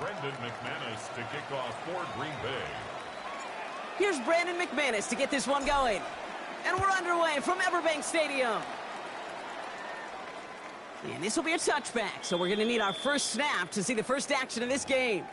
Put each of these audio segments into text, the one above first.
Brendan McManus to kick off for Green Bay. Here's Brandon McManus to get this one going. And we're underway from Everbank Stadium. And this will be a touchback, so we're going to need our first snap to see the first action of this game.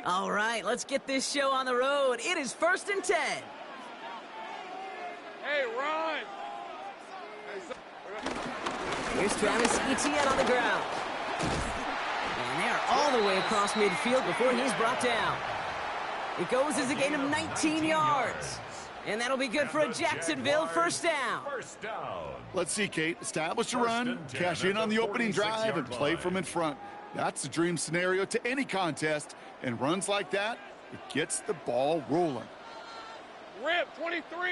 All right, let's get this show on the road. It is 1st and 10. Hey, run! Here's Travis Etienne on the ground. And they are all the way across midfield before he's brought down. It goes as a gain of 19 yards. And that'll be good for a Jacksonville first down. Let's see, Kate. Establish a run, cash in on the opening drive, and play from in front. That's the dream scenario to any contest. And runs like that, it gets the ball rolling. Rip, 23.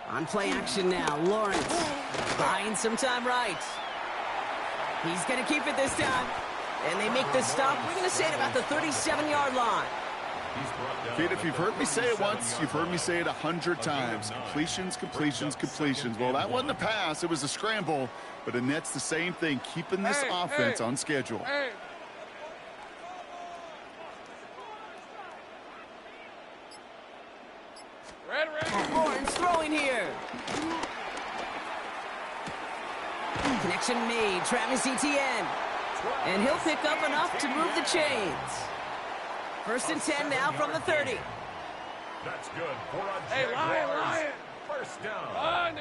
On play action now, Lawrence buying some time right. He's going to keep it this time. And they make the stop. We're going to say it about the 37-yard line. Kate, if you've heard me say it once, you've heard me say it 100 times. Completions, completions, completions. Well, that wasn't a pass. It was a scramble. But Annette's the same thing, keeping this offense on schedule. Lawrence throwing here. Connection made. Travis Etienne. And he'll pick up enough to move the chains. 1st and 10 now from the 30. That's good for a Hey, Lion! First down. Run!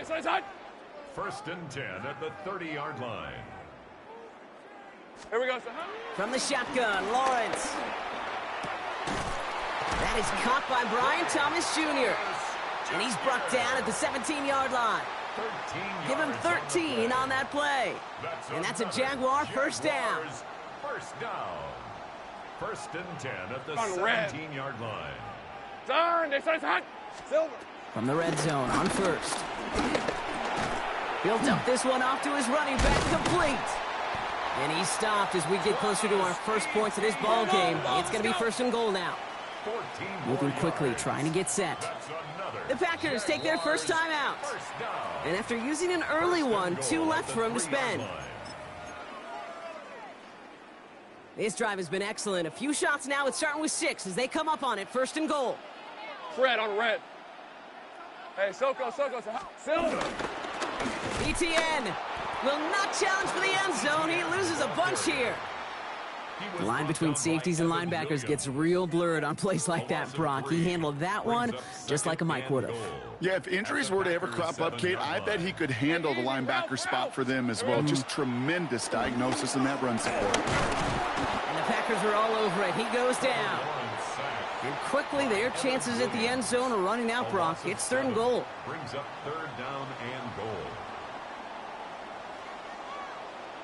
1st and 10 at the 30-yard line. Here we go, son. From the shotgun, Lawrence. That is caught by Brian Thomas Jr. And he's brought down at the 17-yard line. Give him 13 on that play. And that's a Jaguar first down. First down. 1st and 10 at the 17-yard line. Darn, this is hot. Silver. From the red zone on 1st. Built up this one off to his running back, complete. And he's stopped as we get closer to our first points of this ball game. It's going to be 1st and goal now. Moving quickly, trying to get set. The Packers take their first time out. And after using an early one, 2 left for him to spend. This drive has been excellent. A few shots now. It's starting with 6 as they come up on it. 1st and goal. Fred on red. Hey, Soko. Silver. Etienne will not challenge for the end zone. He loses a bunch here. The line between safeties and linebackers gets real blurred on plays like that, Brock. He handled that one just like a Mike would have. Yeah, if injuries were to ever crop up, Kate, I bet he could handle the linebacker spot for them as well. Just tremendous diagnosis in that run support. And the Packers are all over it. He goes down. And quickly, their chances at the end zone are running out, Brock. It's 3rd and goal. Brings up 3rd down and goal.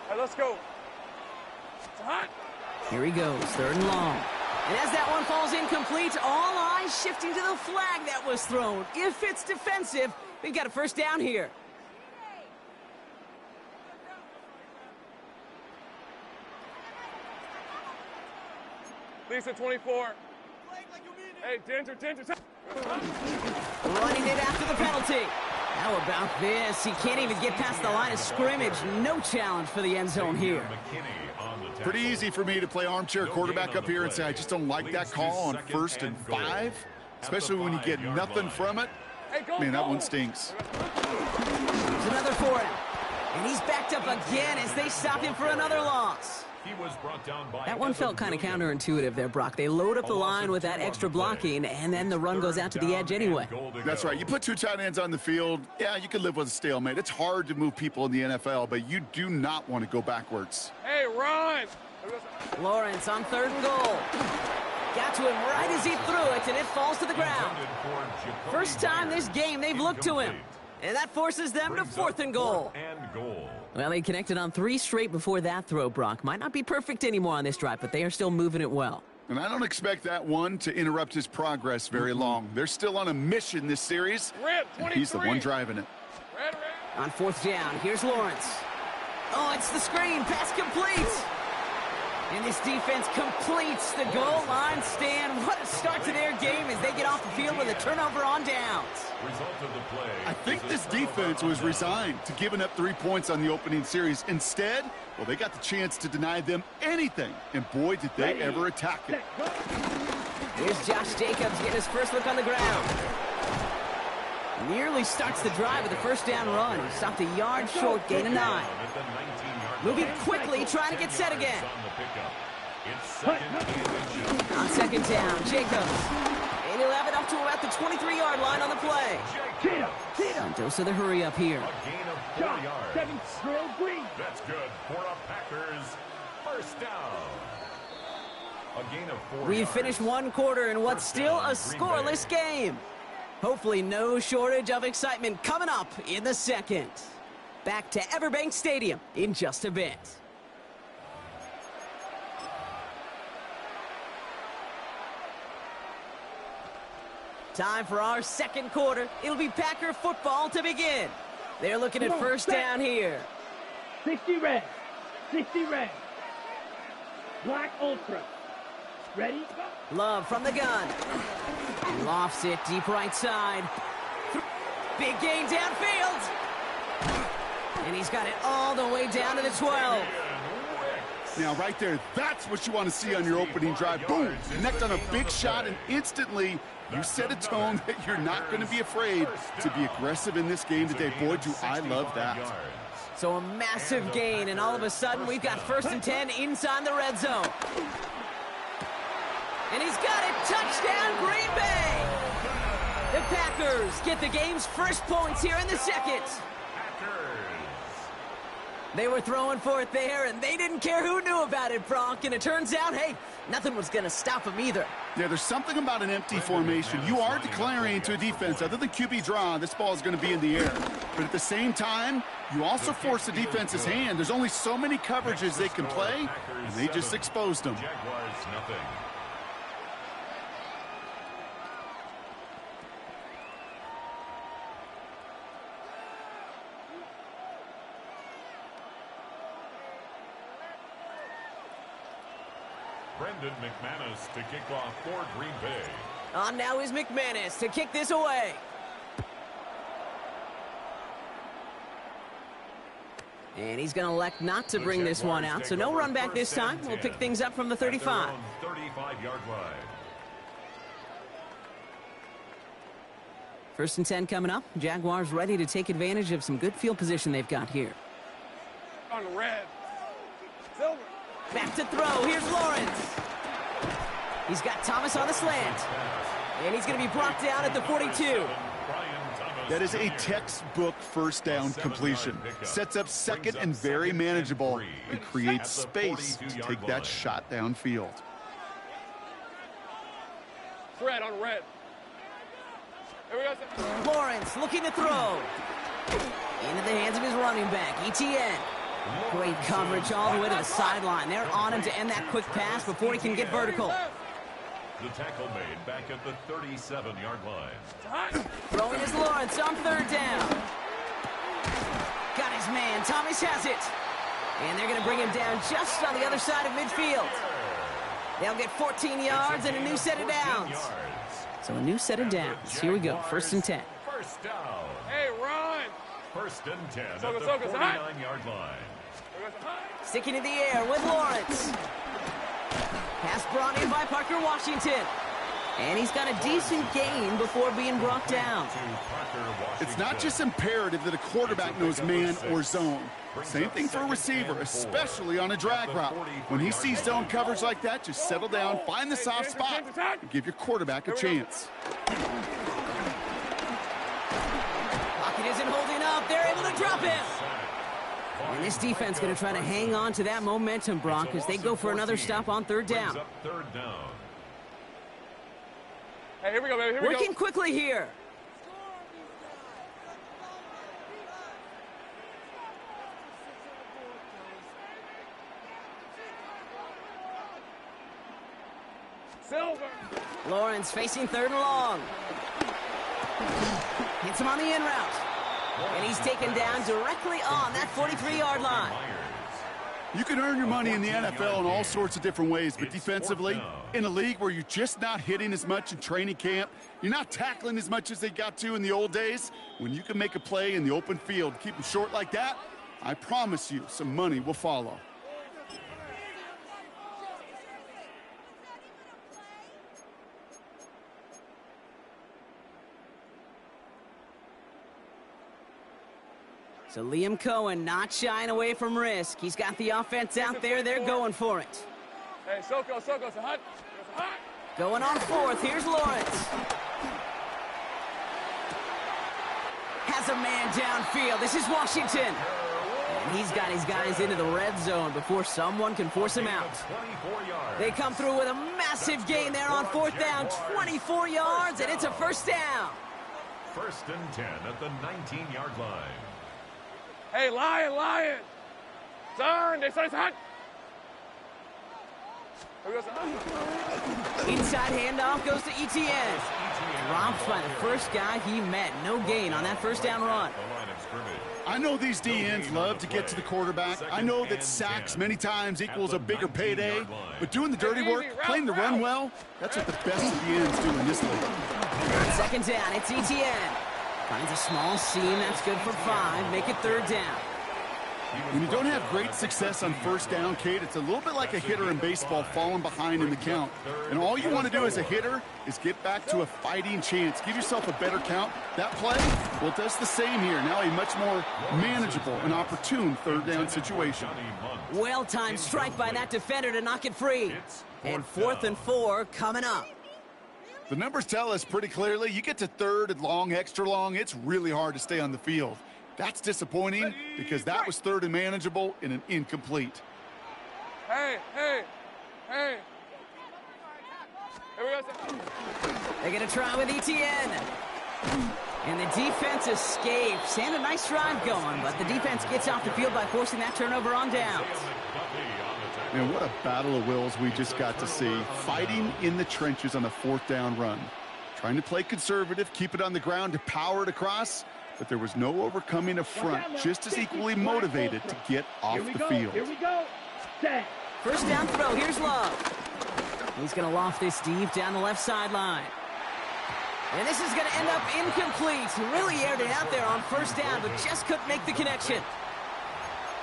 All right, let's go. It's hot. Here he goes, 3rd and long. And as that one falls incomplete, all eyes shifting to the flag that was thrown. If it's defensive, we've got a first down here. Lisa, 24. Hey, Dinter. Running it after the penalty. How about this? He can't even get past the line of scrimmage. No challenge for the end zone here. Pretty easy for me to play armchair quarterback up here and say I just don't like that call on 1st and 5, especially when you get nothing from it. Man, that one stinks. There's another for him. And he's backed up again as they stop him for another loss. He was brought down by That one felt kind of counterintuitive there, Brock. They load up the line with that extra blocking, and then the run goes out to the edge anyway. That's right. You put two tight ends on the field, yeah, you can live with a stalemate. It's hard to move people in the NFL, but you do not want to go backwards. Hey, run! Lawrence on 3rd and goal. Got to him right as he threw it, and it falls to the ground. First time this game they've looked to him. And that forces them to 4th and goal. Well, they connected on 3 straight before that throw, Brock. Might not be perfect anymore on this drive, but they are still moving it well. And I don't expect that one to interrupt his progress very long. They're still on a mission this series, and he's the one driving it. On 4th down, here's Lawrence. Oh, it's the screen. Pass complete. And this defense completes the goal line stand. What a start to their game as they get off the field with a turnover on downs. I think this defense was resigned to giving up 3 points on the opening series. Instead, well, they got the chance to deny them anything. And boy, did they ever attack it. Here's Josh Jacobs getting his first look on the ground. Nearly starts the drive with a first down run. He stopped a yard short, gain of 9. Moving quickly, trying to get set again. On 2nd down, Jacobs. And he'll have it up to about the 23-yard line on the play. A dose of the hurry up here. That's good for a Packers first down. A gain of 4 We've finished 1 quarter in what's still a scoreless game. Hopefully no shortage of excitement coming up in the 2nd. Back to Everbank Stadium in just a bit. Time for our 2nd quarter. It'll be Packer football to begin. They're looking at first down here. 60 red. 60 red. Black Ultra. Ready? Love from the gun. Lofts it deep right side. Big gain downfield. And he's got it all the way down to the 12. Now, right there, that's what you want to see on your opening drive. Boom! Connect on a big shot, and instantly you set a tone that you're not going to be afraid to be aggressive in this game today. Boy, do I love that. So a massive gain, and all of a sudden we've got 1st and 10 inside the red zone. And he's got it. Touchdown, Green Bay! The Packers get the game's first points here in the 2nd. They were throwing for it there, and they didn't care who knew about it, Brock. And it turns out, hey, nothing was going to stop them either. Yeah, there's something about an empty formation. You are declaring to a defense, other than QB draw, this ball is going to be in the air. But at the same time, you also force the defense's hand. There's only so many coverages they can play, and they just exposed them. Jaguars, nothing. Brendan McManus to kick off for Green Bay. On now is McManus to kick this away. And he's going to elect not to bring this one out, so no run back this time. We'll pick things up from the 35. 35-yard line. 1st and 10 coming up. Jaguars ready to take advantage of some good field position they've got here. On red. Silver. Back to throw. Here's Lawrence. He's got Thomas on the slant. And he's going to be brought down at the 42. That is a textbook first down completion. Sets up 2nd and very manageable and creates space to take that shot downfield. Red on red. Here we go. Lawrence looking to throw. Into the hands of his running back, ETN. Great coverage all the way to the sideline. They're on him to end that quick pass before he can get vertical. The tackle made back at the 37-yard line. Throwing is Lawrence on 3rd down. Got his man. Thomas has it. And they're going to bring him down just on the other side of midfield. They'll get 14 yards and a new set of downs. So a new set of downs. Here we go. 1st and 10. First down. Hey, run! 1st and 10 at the 49-yard line. Sticking in the air with Lawrence. Pass brought in by Parker Washington. And he's got a decent gain before being brought down. It's not just imperative that a quarterback knows man or zone. Same thing for a receiver, especially on a drag route. When he sees zone coverage like that, just settle down, find the soft spot, and give your quarterback a chance. Pocket isn't holding up. They're able to drop him. And this defense going to try to hang on to that momentum, Brock, as they go for another stop on third down. Hey, here we go, baby. Here we go. Working quickly here. Silver. Lawrence facing third and long. Hits him on the in route. And he's taken down directly on that 43-yard line. You can earn your money in the NFL in all sorts of different ways, but defensively, in a league where you're just not hitting as much in training camp, you're not tackling as much as they got to in the old days, when you can make a play in the open field, keep them short like that, I promise you some money will follow. So Liam Cohen not shying away from risk. He's got the offense out there. They're going for it. Hey, Soko, it's a hut. Going on fourth. Here's Lawrence. Has a man downfield. This is Washington. And he's got his guys into the red zone before someone can force him out. They come through with a massive gain there on fourth down. 24 yards, and it's a first down. 1st and 10 at the 19-yard line. Hey, Lion. Turn. They start his hut. Inside handoff goes to Etienne. Dropped by the first guy he met. No gain on that first down run. I know these DNs love to get to the quarterback. I know that sacks many times equals a bigger payday. But doing the dirty work, playing the run well, that's what the best DNs do in this league. Second down, it's Etienne. Finds a small seam, that's good for 5. Make it third down. When you don't have great success on first down, Kate, it's a little bit like a hitter in baseball falling behind in the count. And all you want to do as a hitter is get back to a fighting chance. Give yourself a better count. That play, well, it does the same here. Now a much more manageable and opportune third down situation. Well-timed strike by that defender to knock it free. And 4th and 4 coming up. The numbers tell us pretty clearly, you get to third and long, extra long, it's really hard to stay on the field. That's disappointing because that was third and manageable in an incomplete. Hey. Here we go. They're going to try with Etienne. And the defense escapes. And a nice drive going, but the defense gets off the field by forcing that turnover on downs. Man, what a battle of wills we just got to see. Fighting in the trenches on a 4th down run. Trying to play conservative, keep it on the ground to power it across, but there was no overcoming a front just as equally motivated to get off the field. Here we go. Set. First down throw. Here's Love. He's going to loft this deep down the left sideline. And this is going to end up incomplete. He really aired it out there on first down, but just couldn't make the connection.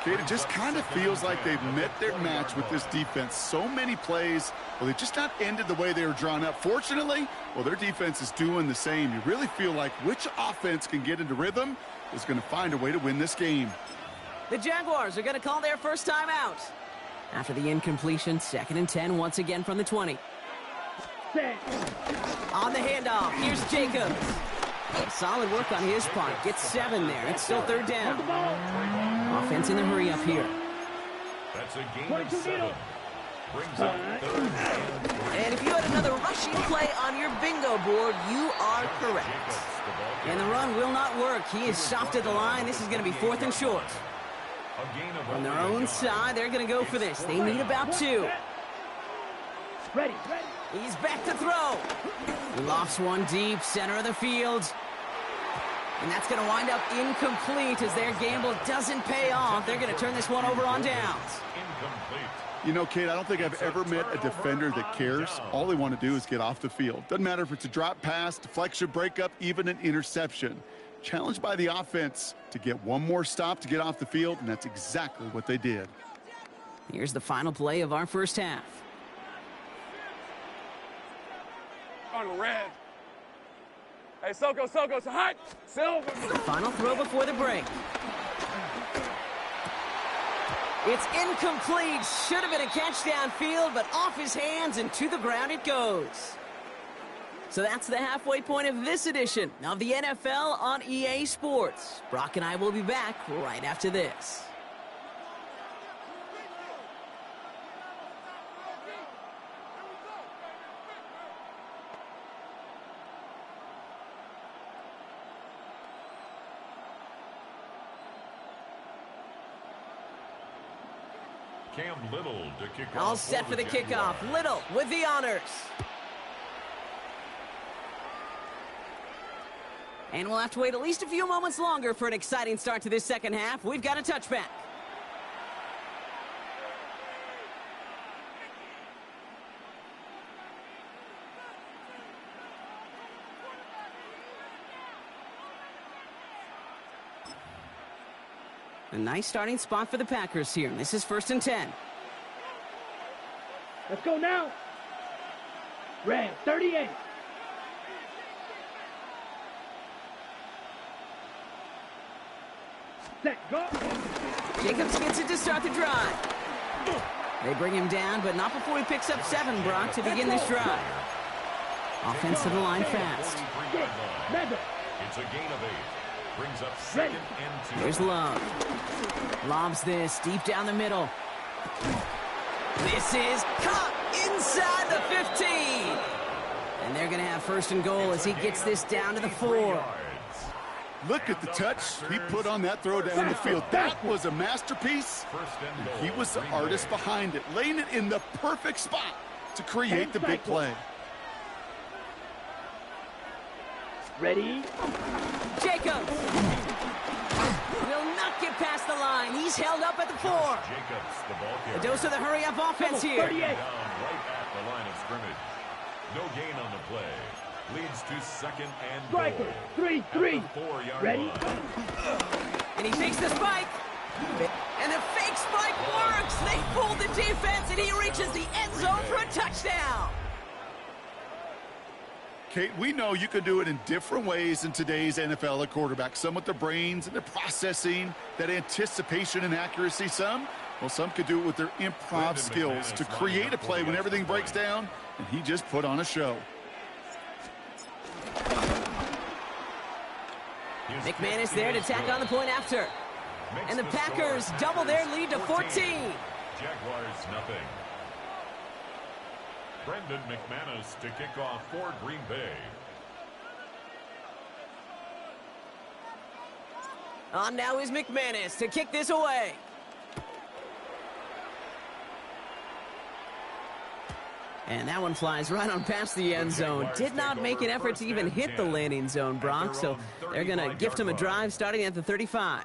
Kate, it just kind of feels like they've met their match with this defense. So many plays, well, they just not ended the way they were drawn up. Fortunately, well, their defense is doing the same. You really feel like which offense can get into rhythm is going to find a way to win this game. The Jaguars are going to call their first time out. After the incompletion, 2nd and 10 once again from the 20. Set. On the handoff, here's Jacobs. Solid work on his part. Gets 7 there. It's still third down. Offense in the hurry up here. That's a gain of 7. Brings up 3rd down. And if you had another rushing play on your bingo board, you are correct. And the run will not work. He is soft at the line. This is going to be 4th and short. On their own side, they're going to go for this. They need about 2. Ready. He's back to throw. He lofts one deep, center of the field. And that's going to wind up incomplete as their gamble doesn't pay off. They're going to turn this one over on downs. You know, Kate, I don't think I've ever met a defender that cares. All they want to do is get off the field. Doesn't matter if it's a drop pass, deflection, breakup, even an interception. Challenged by the offense to get one more stop to get off the field, and that's exactly what they did. Here's the final play of our first half. on red. Hey, Soko, so hot. Silver. Final throw before the break. It's incomplete. Should have been a catch downfield, but off his hands and to the ground it goes. So that's the halfway point of this edition of the NFL on EA Sports. Brock and I will be back right after this. Cam Little to kick off. All set for the kickoff. Little with the honors. And we'll have to wait at least a few moments longer for an exciting start to this second half. We've got a touchback. A nice starting spot for the Packers here. This is 1st and 10. Let's go now. Red, 38. Set, go. Jacobs gets it to start the drive. They bring him down, but not before he picks up 7, Brock, to begin this drive. Offense to the line fast. Madden. It's a gain of 8. Brings up 2nd and 2. Here's Love. Lobs this deep down the middle. This is caught inside the 15. And they're going to have 1st and goal as he gets this down to the 4. Look at the touch he put on that throw down the field. That was a masterpiece. He was the artist behind it, laying it in the perfect spot to create the big play. Ready? Jacobs will not get past the line. He's held up at the 4. Jacobs, the ball A carrier. dose of the hurry-up offense here. 38. Down right at the line of scrimmage. No gain on the play. Leads to 2nd and goal. Striker, 3-3. At the 4-yard Ready? line. And he fakes the spike. And the fake spike works. They fool the defense, and he reaches the end zone for a touchdown. Kate, we know you can do it in different ways in today's NFL at quarterback. Some with their brains and their processing, that anticipation and accuracy. Some could do it with their improv skills to create a play when everything breaks down, and he just put on a show. McManus there to tack on the point after. And the Packers double their lead to 14. Jaguars nothing. Brendan McManus to kick off for Green Bay. On now is McManus to kick this away. And that one flies right on past the end zone. Did not make an effort to even hit the landing zone, Brock, so they're going to gift him a drive starting at the 35.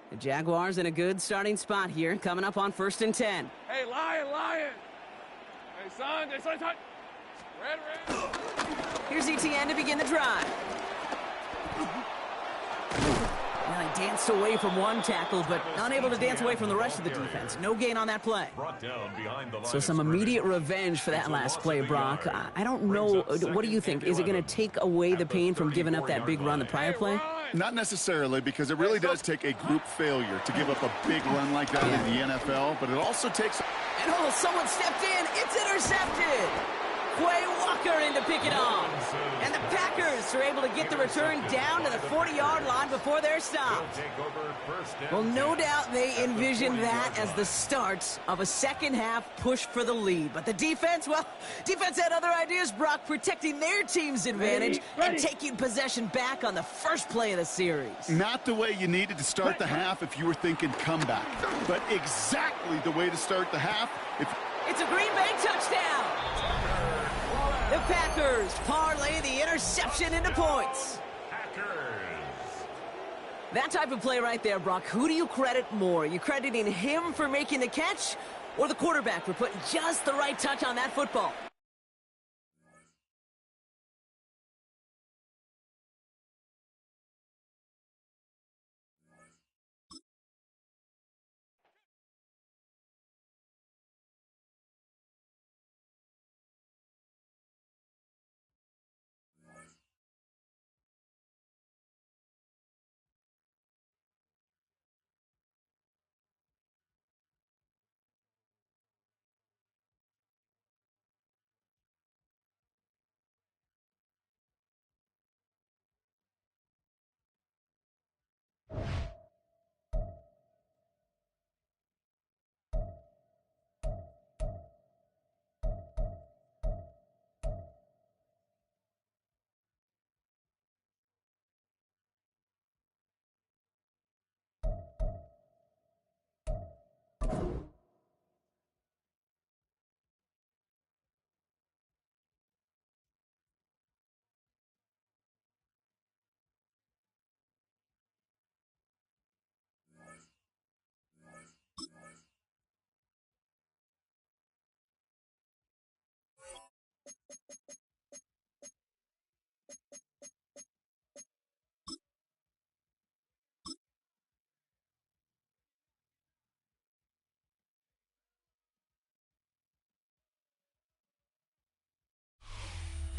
The Jaguars in a good starting spot here, coming up on 1st and 10. Hey, Lion. Hey, son. Red. Here's Etienne to begin the drive. Well, he danced away from one tackle, but unable to dance away from the rest of the defense. No gain on that play. Brought down behind the line So of some scrimmage. immediate revenge for that last play, Brock. I don't know. What do you think? Is it going to take away the pain from giving up that big run the prior play? Not necessarily, because it really does take a group failure to give up a big run like that in the NFL, but it also takes... And oh, someone stepped in. It's intercepted. Quay Walker in to pick it off. And the Packers are able to get the return down to the 40-yard line before they're stopped. Well, no doubt they envisioned that as the start of a second-half push for the lead. But the defense, well, defense had other ideas, Brock, protecting their team's advantage and taking possession back on the first play of the series. Not the way you needed to start the half if you were thinking comeback, but exactly the way to start the half if... It's a Green Bay touchdown. The Packers parlay the interception into points. Packers. That type of play right there, Brock, who do you credit more? You crediting him for making the catch or the quarterback for putting just the right touch on that football?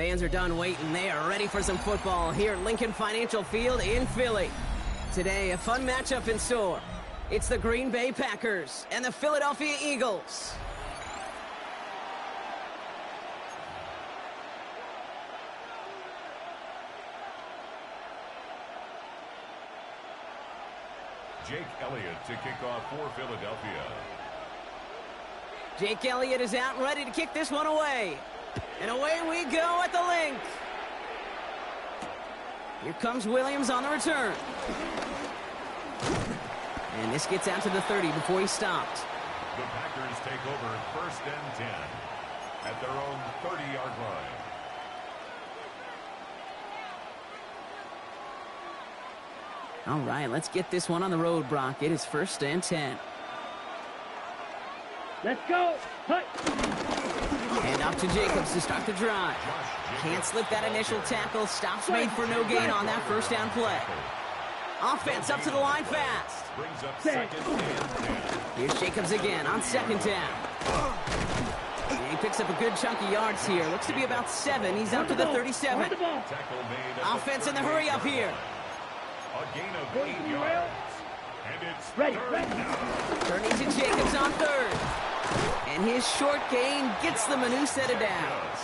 Fans are done waiting. They are ready for some football here at Lincoln Financial Field in Philly. Today, a fun matchup in store. It's the Green Bay Packers and the Philadelphia Eagles. Jake Elliott to kick off for Philadelphia. Jake Elliott is out and ready to kick this one away. And away we go at the link. Here comes Williams on the return. And this gets out to the 30 before he stopped. The Packers take over 1st and 10 at their own 30-yard line. All right, let's get this one on the road, Brock. It is 1st and 10. Let's go. Hut. And up to Jacobs to start the drive. Can't slip that initial tackle. Stops made for no gain on that first down play. Offense up to the line fast. Brings up 2nd and 10. Here's Jacobs again on 2nd down. And he picks up a good chunk of yards here. Looks to be about 7. He's out to the 37. Tackle made Offense in the hurry up here. A gain of 8 yards. And it's Ready. Turning to Jacobs on 3rd. And his short gain gets them a new set of downs.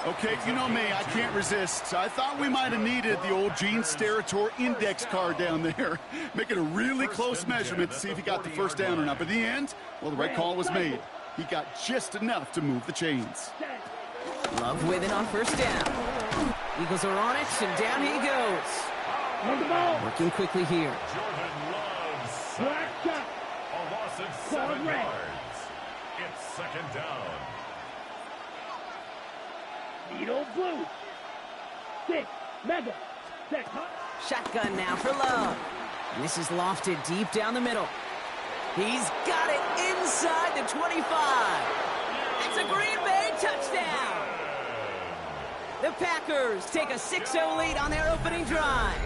Okay, you know me, I can't resist. I thought we might have needed the old Gene Steratore index card down there. Making a really close measurement to see if he got the first down or not. But in the end, well, the right call was made. He got just enough to move the chains. Love with it on 1st down. Eagles are on it, and down he goes. Working quickly here. Jordan Love's Black shot. a loss of 7 yards. It's 2nd down. Needle blue. 6. Mega. Set. Hut. Shotgun now for Love. And this is lofted deep down the middle. He's got it inside the 25. It's a Green Bay touchdown. The Packers take a 6-0 lead on their opening drive.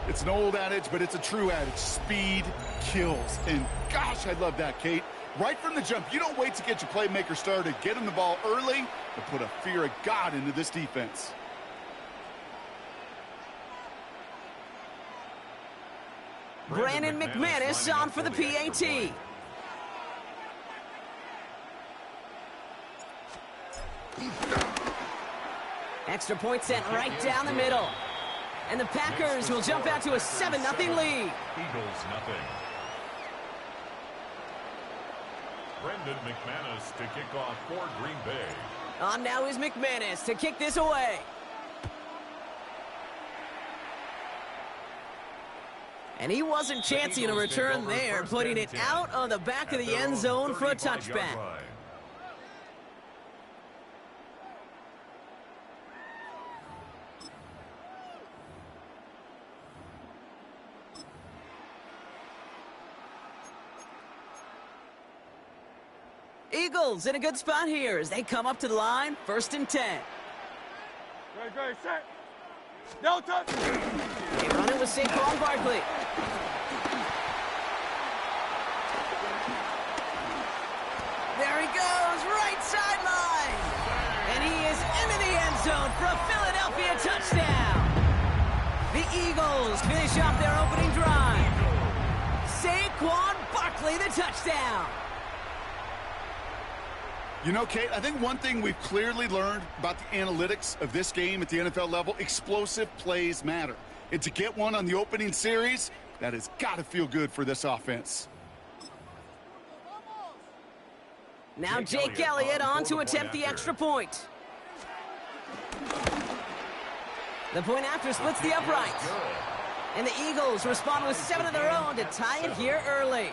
It's an old adage, but it's a true adage. Speed kills. And gosh, I love that, Kate. Right from the jump, you don't wait to get your playmaker started. Get him the ball early to put a fear of God into this defense. Brandon McManus on for the PAT. Extra point sent right down the middle. And the Packers will jump out to a 7-0 lead. Eagles nothing. Brendan McManus to kick off for Green Bay. On now is McManus to kick this away. And he wasn't chancing a return there, putting it out on the back of the end zone for a touchback. Eagles in a good spot here as they come up to the line, 1st and 10. Ready, set. No touch. They run it with Saquon Barkley. There he goes, right sideline. And he is into the end zone for a Philadelphia touchdown. The Eagles finish off their opening drive. Saquon Barkley, the touchdown. You know, Kate, I think one thing we've clearly learned about the analytics of this game at the NFL level, explosive plays matter. And to get one on the opening series, that has got to feel good for this offense. Now Jake Elliott on to attempt the extra point. The point after splits the uprights. And the Eagles respond with 7 of their own to tie it here early.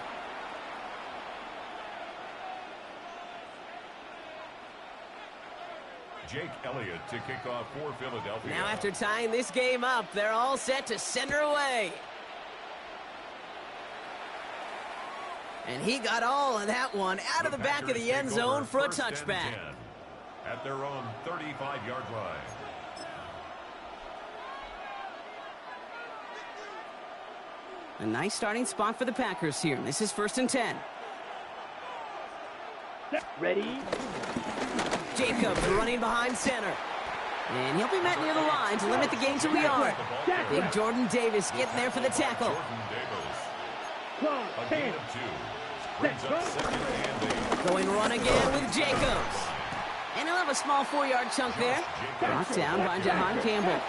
Jake Elliott to kick off for Philadelphia. Now after tying this game up, they're all set to send her away. And he got all of that one out of the back of the end zone for a touchback. At their own 35-yard line. A nice starting spot for the Packers here. This is 1st and 10. Ready. Jacobs running behind center. And he'll be met near the line to limit the gain to a yard. Big Jordan Davis getting there for the tackle. Going run again with Jacobs. And he'll have a small 4-yard chunk there. Brought down by Jahan Campbell.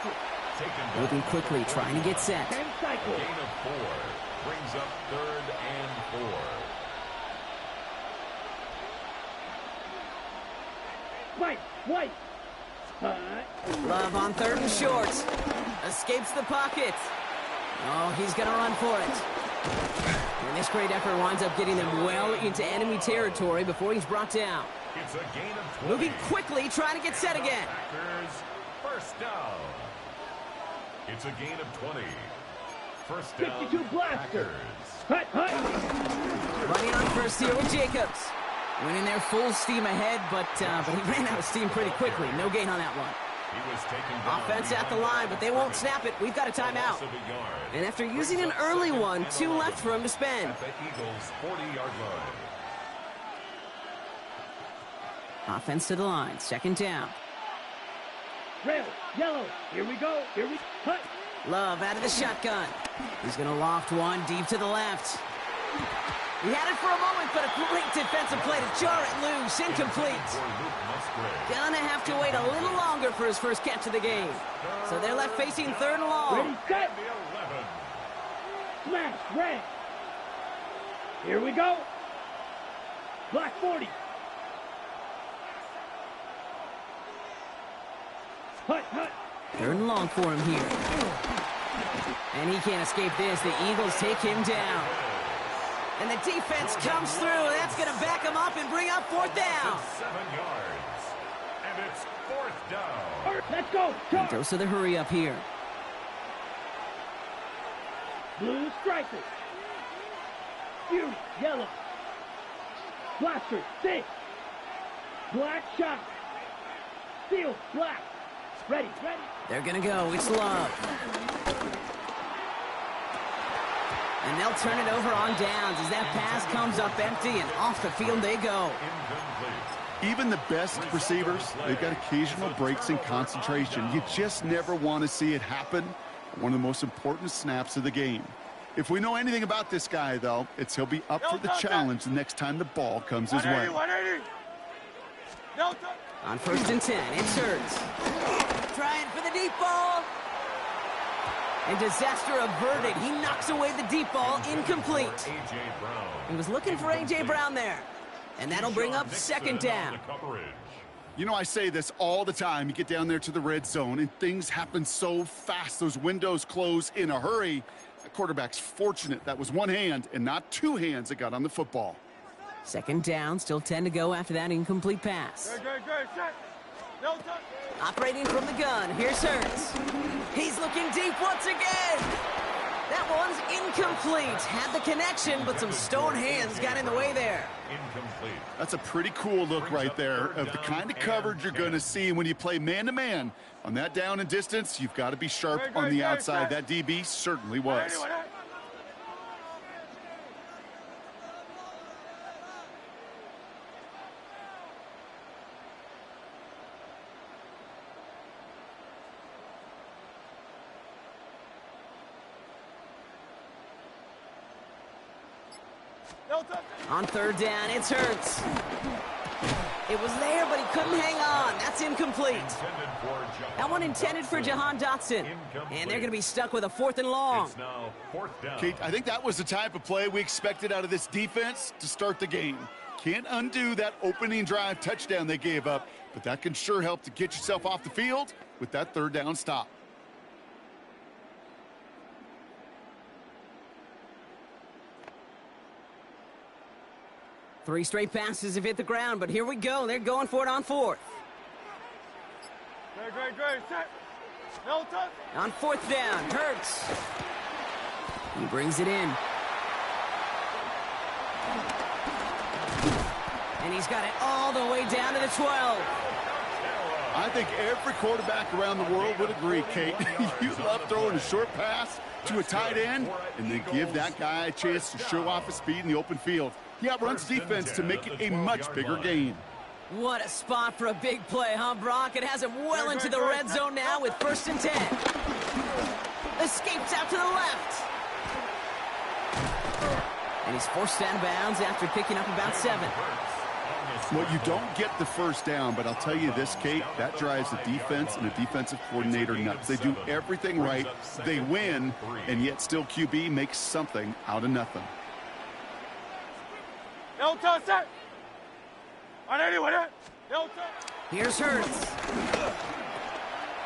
Moving quickly, trying to get set. Gain of 4 brings up 3rd and 4. White. Love on 3rd and short. Escapes the pocket. Oh, he's going to run for it. And this great effort winds up getting them well into enemy territory before he's brought down. It's a gain of 20. Moving quickly, trying to get set again. Packers, first down. It's a gain of 20. First down, 52 blaster. Packers. Running on first here with Jacobs. Winning there full steam ahead, but he ran out of steam pretty quickly. No gain on that one. He was taken down. Offense at the line, but they won't snap it. We've got a timeout. And after using an early one, 2 left for him to spend. At the Eagles' 40-yard line. Offense to the line. 2nd down. Red, yellow. Here we go. Cut. Love out of the shotgun. He's going to loft one deep to the left. He had it for a moment, but a great defensive play to jar it loose. Incomplete. Gonna have to wait a little longer for his first catch of the game. So they're left facing 3rd and long. Ready, set. Smash, red. Here we go. Black 40. Hut. 3rd and long for him here. And he can't escape this. The Eagles take him down. And the defense comes through. That's going to back him up and bring up 4th down. 7 yards. And it's 4th down. Let's go. And dose of the hurry up here. Blue strikers. Fury, yellow. Blaster, 6. Black shot. Steel, black. Ready. They're going to go. It's Love. And they'll turn it over on downs as that pass comes up empty and off the field they go. Even the best receivers, they've got occasional breaks in concentration. You just never want to see it happen. One of the most important snaps of the game. If we know anything about this guy, though, it's he'll be up for the challenge the next time the ball comes his way. On 1st and 10, it's Hurts. Trying for the deep ball. And disaster averted. He knocks away the deep ball, incomplete. He was looking for A.J. Brown there. And that'll bring up 2nd down. You know, I say this all the time. You get down there to the red zone, and things happen so fast. Those windows close in a hurry. The quarterback's fortunate that was one hand and not 2 hands that got on the football. 2nd down, still 10 to go after that incomplete pass. Operating from the gun, here's Hurts. He's looking deep once again. That one's incomplete. Had the connection, but some stone hands got in the way there. Incomplete. That's a pretty cool look right there of the kind of coverage you're going to see when you play man-to-man. On that down and distance, you've got to be sharp on the outside. That DB certainly was. On 3rd down, it's Hurts. It was there, but he couldn't hang on. That's incomplete. That one intended for Jahan Dotson. And they're going to be stuck with a 4th and long. It's now 4th down. Kate, I think that was the type of play we expected out of this defense to start the game. Can't undo that opening drive touchdown they gave up, but that can sure help to get yourself off the field with that 3rd down stop. Three straight passes have hit the ground, but here we go. They're going for it on 4th. Great. Set. No touch. On 4th down, Hurts. He brings it in. And he's got it all the way down to the 12. I think every quarterback around the world would agree, Kate. You love throwing a short pass to a tight end and then give that guy a chance to show off his speed in the open field. He outruns defense to make it a much bigger gain. What a spot for a big play, huh, Brock? It has him well into the red zone now with 1st and 10. Escapes out to the left. And he's forced out of bounds after picking up about 7. Well, you don't get the first down, but I'll tell you this, Kate, that drives the defense and the defensive coordinator nuts. They do everything right, they win, and yet still QB makes something out of nothing. Here's Hurts.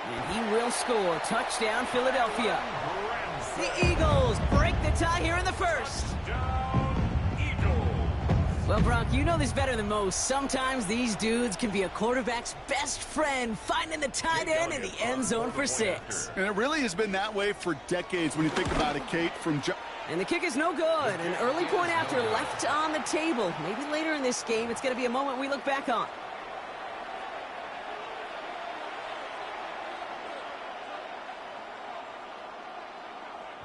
And he will score. Touchdown, Philadelphia. The Eagles break the tie here in the first. Well, Brock, you know this better than most. Sometimes these dudes can be a quarterback's best friend, finding the tight end in the end zone for 6. And it really has been that way for decades when you think about it, Kate. And the kick is no good. An early point after left on the table. Maybe later in this game, it's going to be a moment we look back on.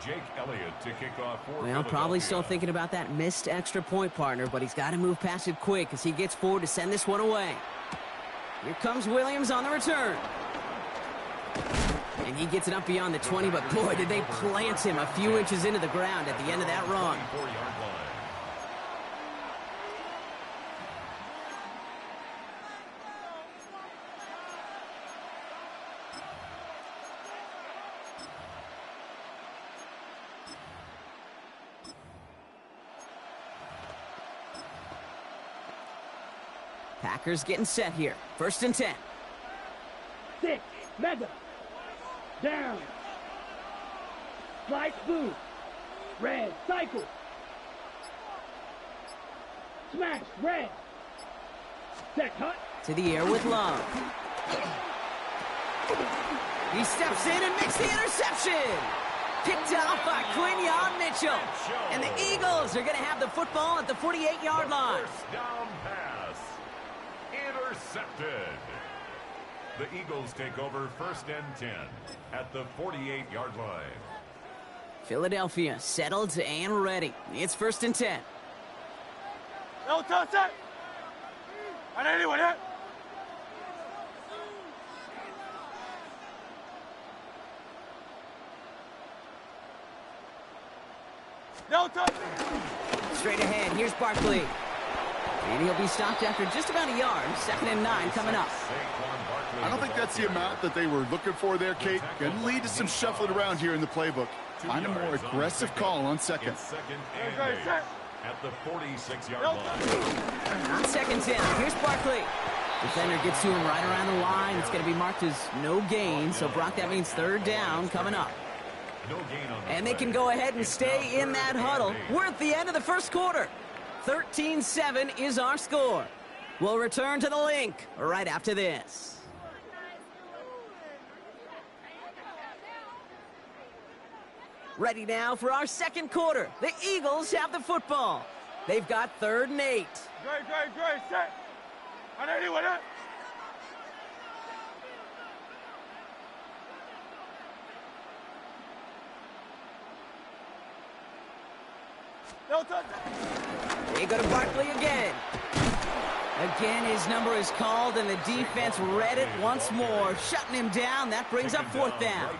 Jake Elliott to kick off for Well, probably still thinking about that missed extra point, partner, but he's got to move past it quick as he gets forward to send this one away. Here comes Williams on the return. And he gets it up beyond the 20, but boy, did they plant him a few inches into the ground at the end of that run. Packers getting set here. 1st and 10. 6. Mega. Down. Slice boost. Red. Cycle. Smash. Red. Set cut. To the air with Love. He steps in and makes the interception. Picked off by Quinyon Mitchell. And the Eagles are going to have the football at the 48-yard line. First down pass. Intercepted. The Eagles take over 1st and 10 at the 48-yard line. Philadelphia settled and ready. It's 1st and 10. No touch it. I need anyone here. No touch. Straight ahead, here's Barkley. And he'll be stopped after just about a yard. 2nd and 9 coming up. I don't think that's the amount that they were looking for there, Kate. Going to lead to some shuffling around here in the playbook. Find a more aggressive call on 2nd. At the 46-yard line. On 2nd down, here's Barkley. Defender gets to him right around the line. It's going to be marked as no gain. So, Brock, that means 3rd down coming up. And they can go ahead and stay in that huddle. We're at the end of the first quarter. 13-7 is our score. We'll return to the link right after this. Ready now for our second quarter. The Eagles have the football. They've got 3rd and 8. Great, set. I need anyone here. No touch. They go to Barkley again. Again, his number is called, and the defense read it once more, shutting him down. That brings up 4th down.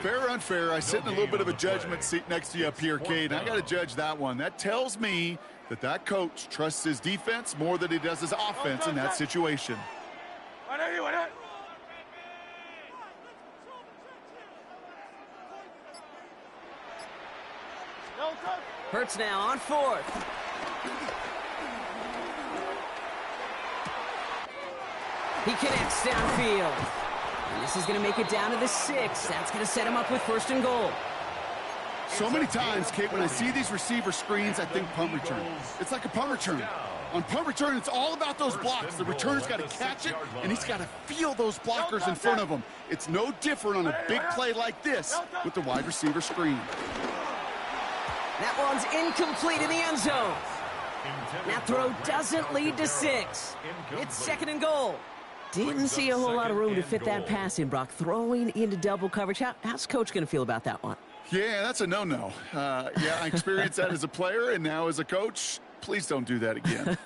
Fair or unfair, I sit in a little bit of a judgment seat next to you up here, Kate. I got to judge that one. That tells me that that coach trusts his defense more than he does his offense in that situation. I need anyone here. No touch. Hurts now on 4th. He connects downfield. And this is going to make it down to the 6. That's going to set him up with 1st and goal. So many times, Kate, when I see these receiver screens, I think punt return. It's like a punt return. On punt return, it's all about those blocks. The returner's got to catch it, and he's got to feel those blockers in front of him. It's no different on a big play like this with the wide receiver screen. That one's incomplete in the end zone. That throw doesn't lead to 6. It's 2nd and goal. Didn't see a whole lot of room to fit that pass in, Brock. Throwing into double coverage. How's Coach going to feel about that one? Yeah, that's a no-no. Yeah, I experienced that as a player and now as a coach. Please don't do that again.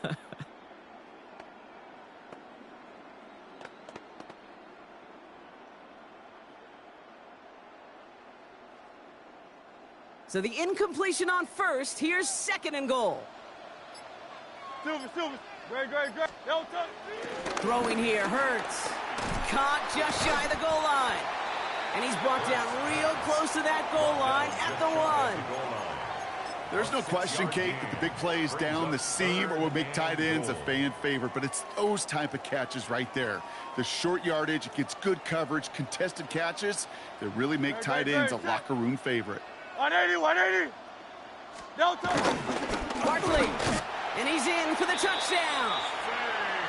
So the incompletion on first. Here's second and goal. Silver. Great. Throwing here hurts. Caught just shy of the goal line. And he's brought down real close to that goal line at the 1. There's no question, Kate, that the big plays down the seam or will make tight ends a fan favorite, but it's those type of catches right there. The short yardage, it gets good coverage, contested catches that really make tight ends a locker room favorite. 180. Delta. Barkley. And he's in for the touchdown.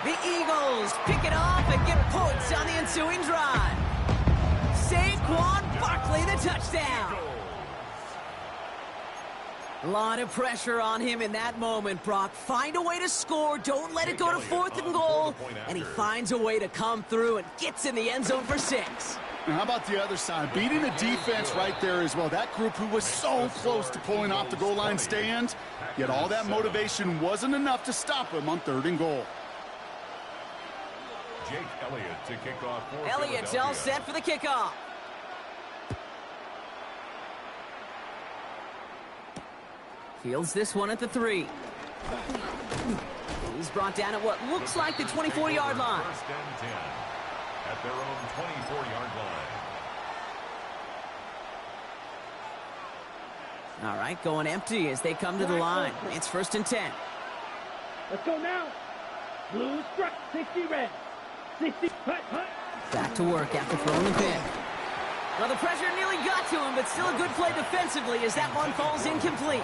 The Eagles pick it off and get points on the ensuing drive. Saquon Barkley, the touchdown. A lot of pressure on him in that moment, Brock. Find a way to score. Don't let it go to 4th and goal. And he finds a way to come through and gets in the end zone for 6. Now, how about the other side? Beating the defense right there as well. That group who was so close to pulling off the goal line stand, yet all that motivation wasn't enough to stop him on 3rd and goal. Jake Elliott to kick off for Elliott's all set for the kickoff. Fields this one at the 3. He's brought down at what looks like the 24-yard line. First and 10 at their own 24-yard line. All right, going empty as they come to the line. It's 1st and 10. Let's go now. Blue strike. 60 red. 60. Hut. Back to work after throwing the pick. Well, the pressure nearly got to him, but still a good play defensively as that one falls incomplete.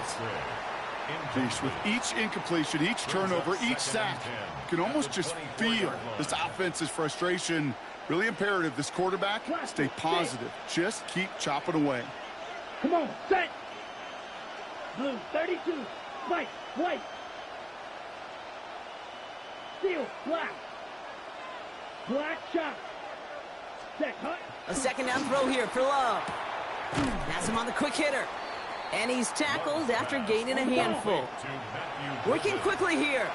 Jeez, with each incompletion, each turnover, each sack, you can almost just feel this offense's frustration. Really imperative, this quarterback, stay positive. Just keep chopping away. Come on, set. Blue 32. White. Steel, black. Black shot. Set, hut. A second down throw here for Love. Has him on the quick hitter. And he's tackled after gaining a handful. Working quickly here.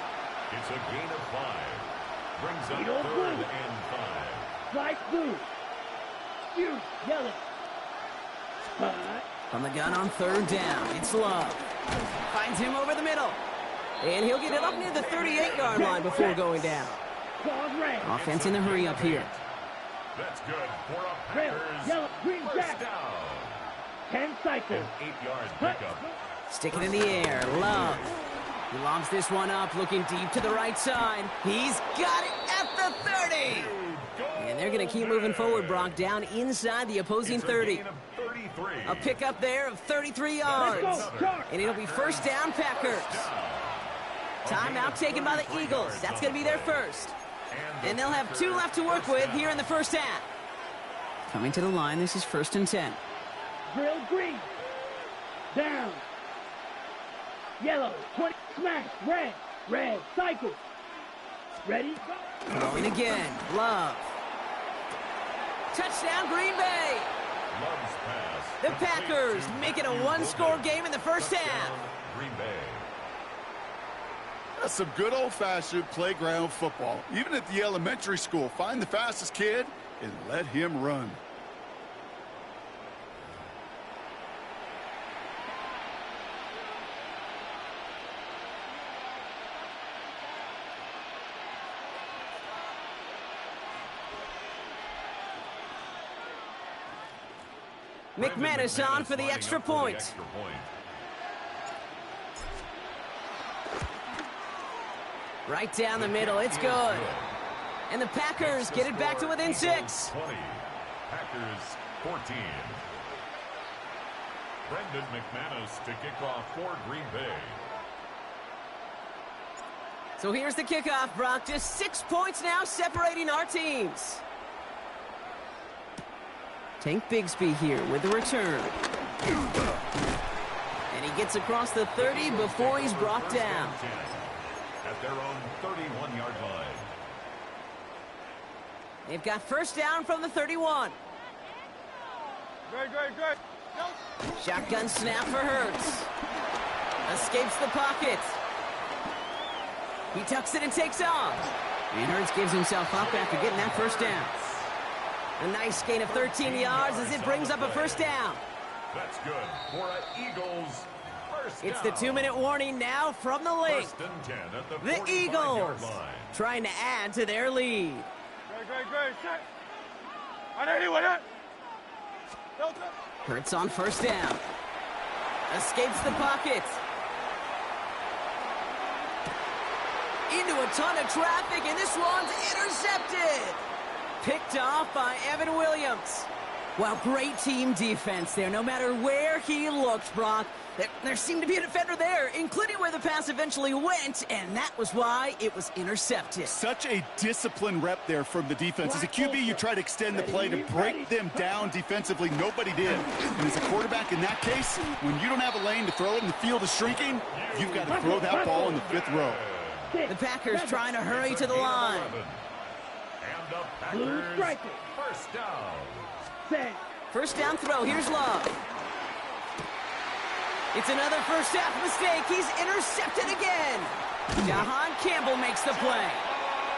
It's a gain of 5. Brings up 3rd and 5. Slice blue. Huge, yellow. From the gun on 3rd down, it's Love. Finds him over the middle. And he'll get it up near the 38-yard line before going down. Offense in the hurry up here. That's good for a Red, Packers yellow, green, first black. down. 10 cycles. An 8-yard pickup. Stick it in the air. Love. He lobs this one up, looking deep to the right side. He's got it at the 30. And they're going to keep moving forward, Brock, down inside the opposing 30. A pickup there of 33 yards. And it'll be first down, Packers. Timeout taken by the Eagles. That's going to be their first. And they'll have 2 left to work with here in the first half. Coming to the line, this is 1st and 10. Drill green. Down. Yellow. 20. Smash. Red. Cycle. Ready? Go. Throwing again. Love. Touchdown, Green Bay. Love's pass. The Packers make it a 1-score game in the first half. Green Bay. That's some good old-fashioned playground football. Even at the elementary school, find the fastest kid and let him run. McManus on for the extra point. Right down the middle, it's good. And the Packers get it back to within 6. 20. Packers 14. Brendan McManus to kick off for Green Bay. So here's the kickoff, Brock. Just 6 points now separating our teams. Tank Bigsby here with the return. And he gets across the 30 before he's brought down. At their own 31-yard line. They've got first down from the 31. Good. Shotgun snap for Hurts. Escapes the pocket. He tucks it and takes off. And Hurts gives himself up after getting that first down. A nice gain of 13 yards as it brings up a first down. That's good for an Eagles first It's down. the 2-minute warning now from the link. First and 10 at the The 45-yard Eagles line. trying to add to their lead. Hurts on first down. Escapes the pocket. Into a ton of traffic, and this one's intercepted. Picked off by Evan Williams. Well, great team defense there. No matter where he looked, Brock, there seemed to be a defender there, including where the pass eventually went, and that was why it was intercepted. Such a disciplined rep there from the defense. As a QB, you try to extend the play to break them down defensively. Nobody did. And as a quarterback in that case, when you don't have a lane to throw it and the field is shrinking, you've got to throw that ball in the 5th row. The Packers trying to hurry to the line. And the Packers first down. First down throw. Here's Love. It's another first half mistake. He's intercepted again. Jahan Campbell makes the play.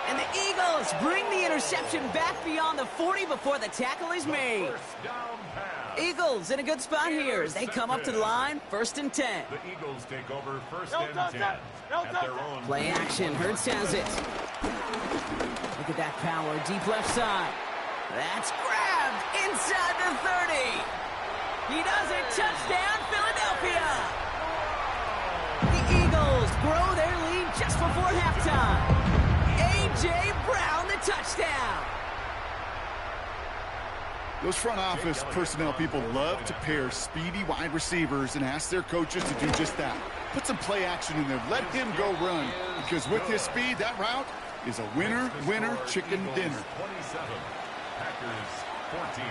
And the Eagles bring the interception back beyond the 40 before the tackle is made. First down pass. Eagles in a good spot here as they come up to the line. First and 10. The Eagles take over first and 10 at their own. Play action. Hurts has it. Look at that power. Deep left side. That's grabbed inside the 30. He does it. Touchdown, Philadelphia. The Eagles grow their lead just before halftime. A.J. Brown, the touchdown. Those front office personnel people love to pair speedy wide receivers and ask their coaches to do just that. Put some play action in there. Let him go run. Because with his speed, that route is a winner, winner, chicken dinner. 27, Packers 14.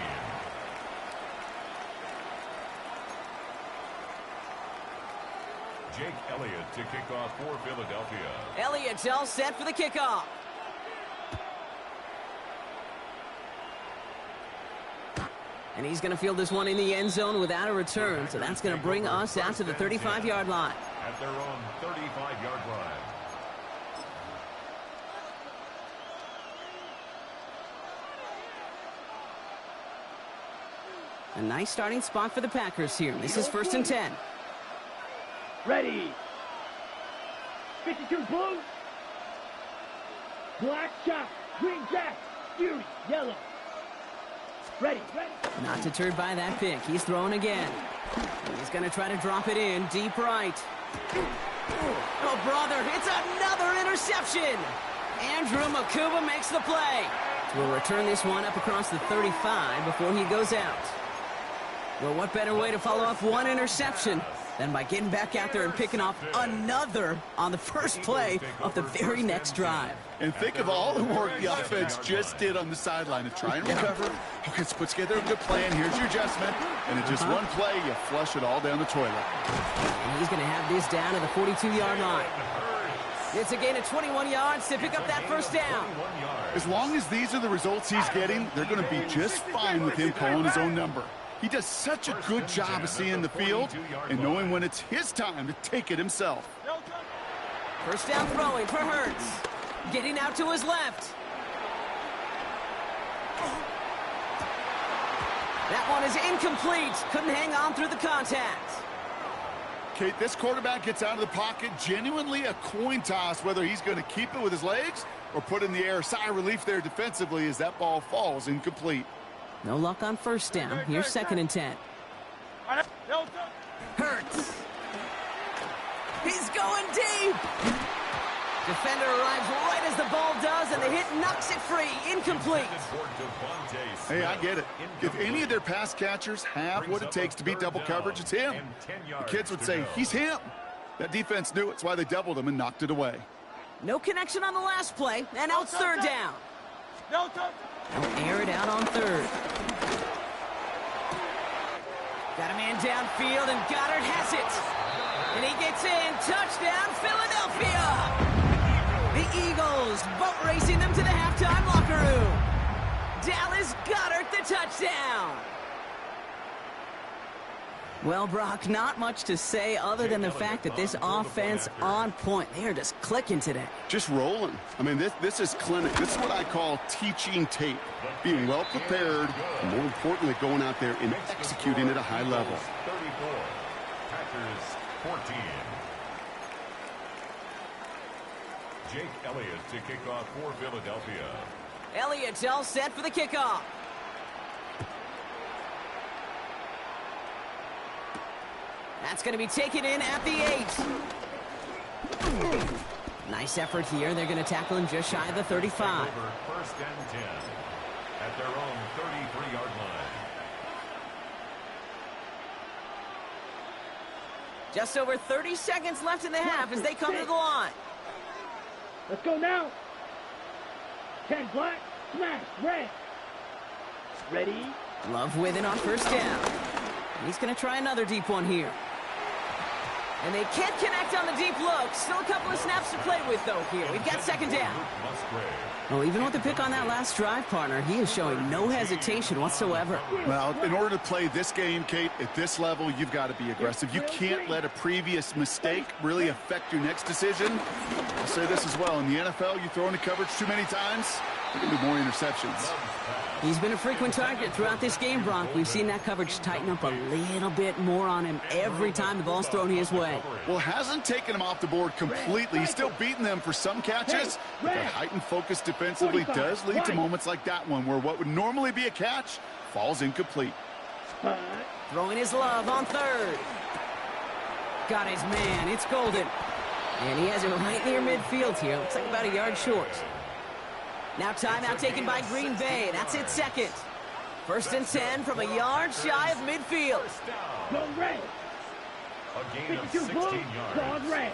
Jake Elliott to kick off for Philadelphia. Elliott's all set for the kickoff. And he's going to field this one in the end zone without a return. So that's going to bring us out to the 35-yard line. At their own 35-yard line. A nice starting spot for the Packers here. This is first and 10. Ready. 52 blue. Black shot. Green jack. Fury. Yellow. Ready. Not deterred by that pick. He's throwing again. He's going to try to drop it in. Deep right. Oh, brother. It's another interception. Andrew Makuba makes the play. We'll return this one up across the 35 before he goes out. Well, what better way to follow up one interception than by getting back out there and picking off another on the first play of the very next drive. And think of all the work the offense just did on the sideline to try and recover. Okay, let's put together a good plan. Here's your adjustment. And in just one play, you flush it all down the toilet. And he's going to have this down to the 42-yard line. It's a gain of 21 yards to pick up that first down. As long as these are the results he's getting, they're going to be just fine with him calling his own number. He does such a good job of seeing the field and knowing when it's his time to take it himself. First down throwing for Hurts. Getting out to his left. That one is incomplete. Couldn't hang on through the contact. Kate, this quarterback gets out of the pocket, genuinely a coin toss whether he's going to keep it with his legs or put in the air. Sigh of relief there defensively as that ball falls incomplete. No luck on first down. Here's second and 10. Hurts. He's going deep. Defender arrives right as the ball does, and the hit knocks it free. Incomplete. Hey, I get it. If any of their pass catchers have what it takes to beat double coverage, it's him. The kids would say, he's him. That defense knew it's why they doubled him and knocked it away. No connection on the last play, and now it's third down. They'll air it out on third. Got a man downfield, and Goddard has it. And he gets in. Touchdown, Philadelphia! The Eagles boat racing them to the halftime locker room. Dallas Goddard, the touchdown. Well, Brock, not much to say other than the fact that this offense on point. They are just clicking today. Just rolling. I mean, this is clinic. This is what I call teaching tape. Being well prepared, and more importantly, going out there and executing at a high level. 34. Packers 14. Jake Elliott to kick off for Philadelphia. Elliott's all set for the kickoff. That's going to be taken in at the 8. Nice effort here. They're going to tackle him just shy of the 35. First and 10 at their own 33-yard line. Just over 30 seconds left in the half as they come to the line. Let's go now. 10 black, smash, red. Ready? Love with it on first down. He's going to try another deep one here. And they can't connect on the deep look. Still a couple of snaps to play with, though, here. We've got second down. Well, even with the pick on that last drive, partner, he is showing no hesitation whatsoever. Well, in order to play this game, Kate, at this level, you've got to be aggressive. You can't let a previous mistake really affect your next decision. I'll say this as well. In the NFL, you throw into coverage too many times, you're going to do more interceptions. He's been a frequent target throughout this game, Brock. We've seen that coverage tighten up a little bit more on him every time the ball's thrown his way. Well, hasn't taken him off the board completely. He's still beating them for some catches, but that heightened focus defensively does lead to moments like that one where what would normally be a catch falls incomplete. Throwing his love on third. Got his man. It's Golden. And he has it right near midfield here. Looks like about a yard short. Now timeout taken by Green Bay. That's it second. First and 10 from a yard shy of midfield. Go red. A gain of 52 16 blue, yards. gone red.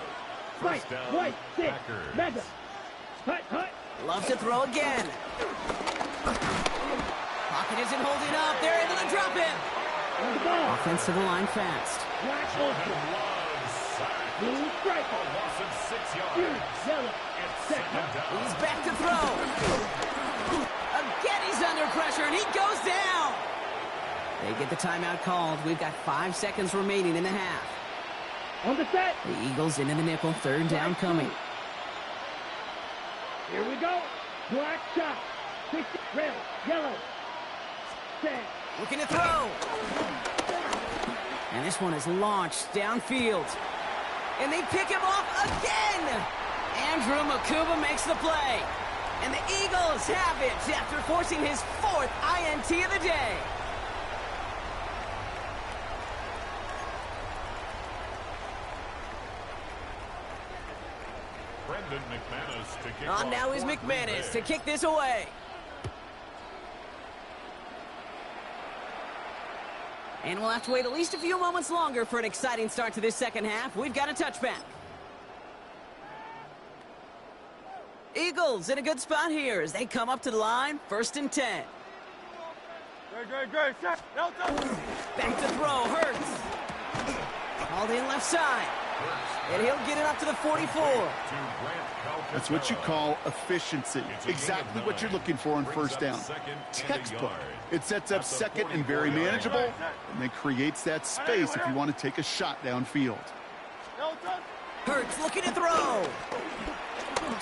First down, white, six, Packers. mega. Hut. Loves to throw again. Pocket isn't holding up. They're able to drop him. On the ball. Offense to the line fast. Black And ultra. was sacked. Blue A striker. loss of 6 Blue, yards. yellow. It's Set. second down. He's back to throw. Again, he's under pressure, and he goes down. They get the timeout called. We've got 5 seconds remaining in the half. On the set. The Eagles into the nickel. Third down coming. Here we go. Black shot. 60, red, yellow. Set. Looking to throw. And this one is launched downfield. And they pick him off again. Andrew Makuba makes the play. And the Eagles have it after forcing his 4th INT of the day. Brendan McManus to kick On off now is for Green McManus Bay. to kick this away. And we'll have to wait at least a few moments longer for an exciting start to this second half. We've got a touchback. Eagles in a good spot here as they come up to the line. First and 10. Great. Set. Back to throw. Hurts. Called in left side. And he'll get it up to the 44. That's what you call efficiency. Exactly what you're looking for on first down. Textbook. It sets up second and very manageable, and then creates that space if you want to take a shot downfield. Hurts looking to throw.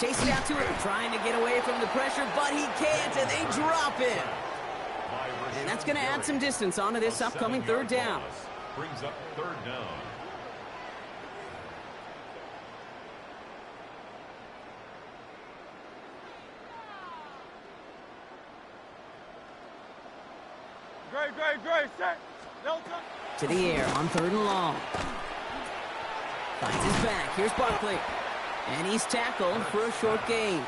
Chasing out to it, trying to get away from the pressure, but he can't, and they drop him. And that's going to add some distance onto this upcoming third down. Brings up third down. Great. Set. To the air on third and long. Finds his back. Here's Barkley. And he's tackled for a short gain.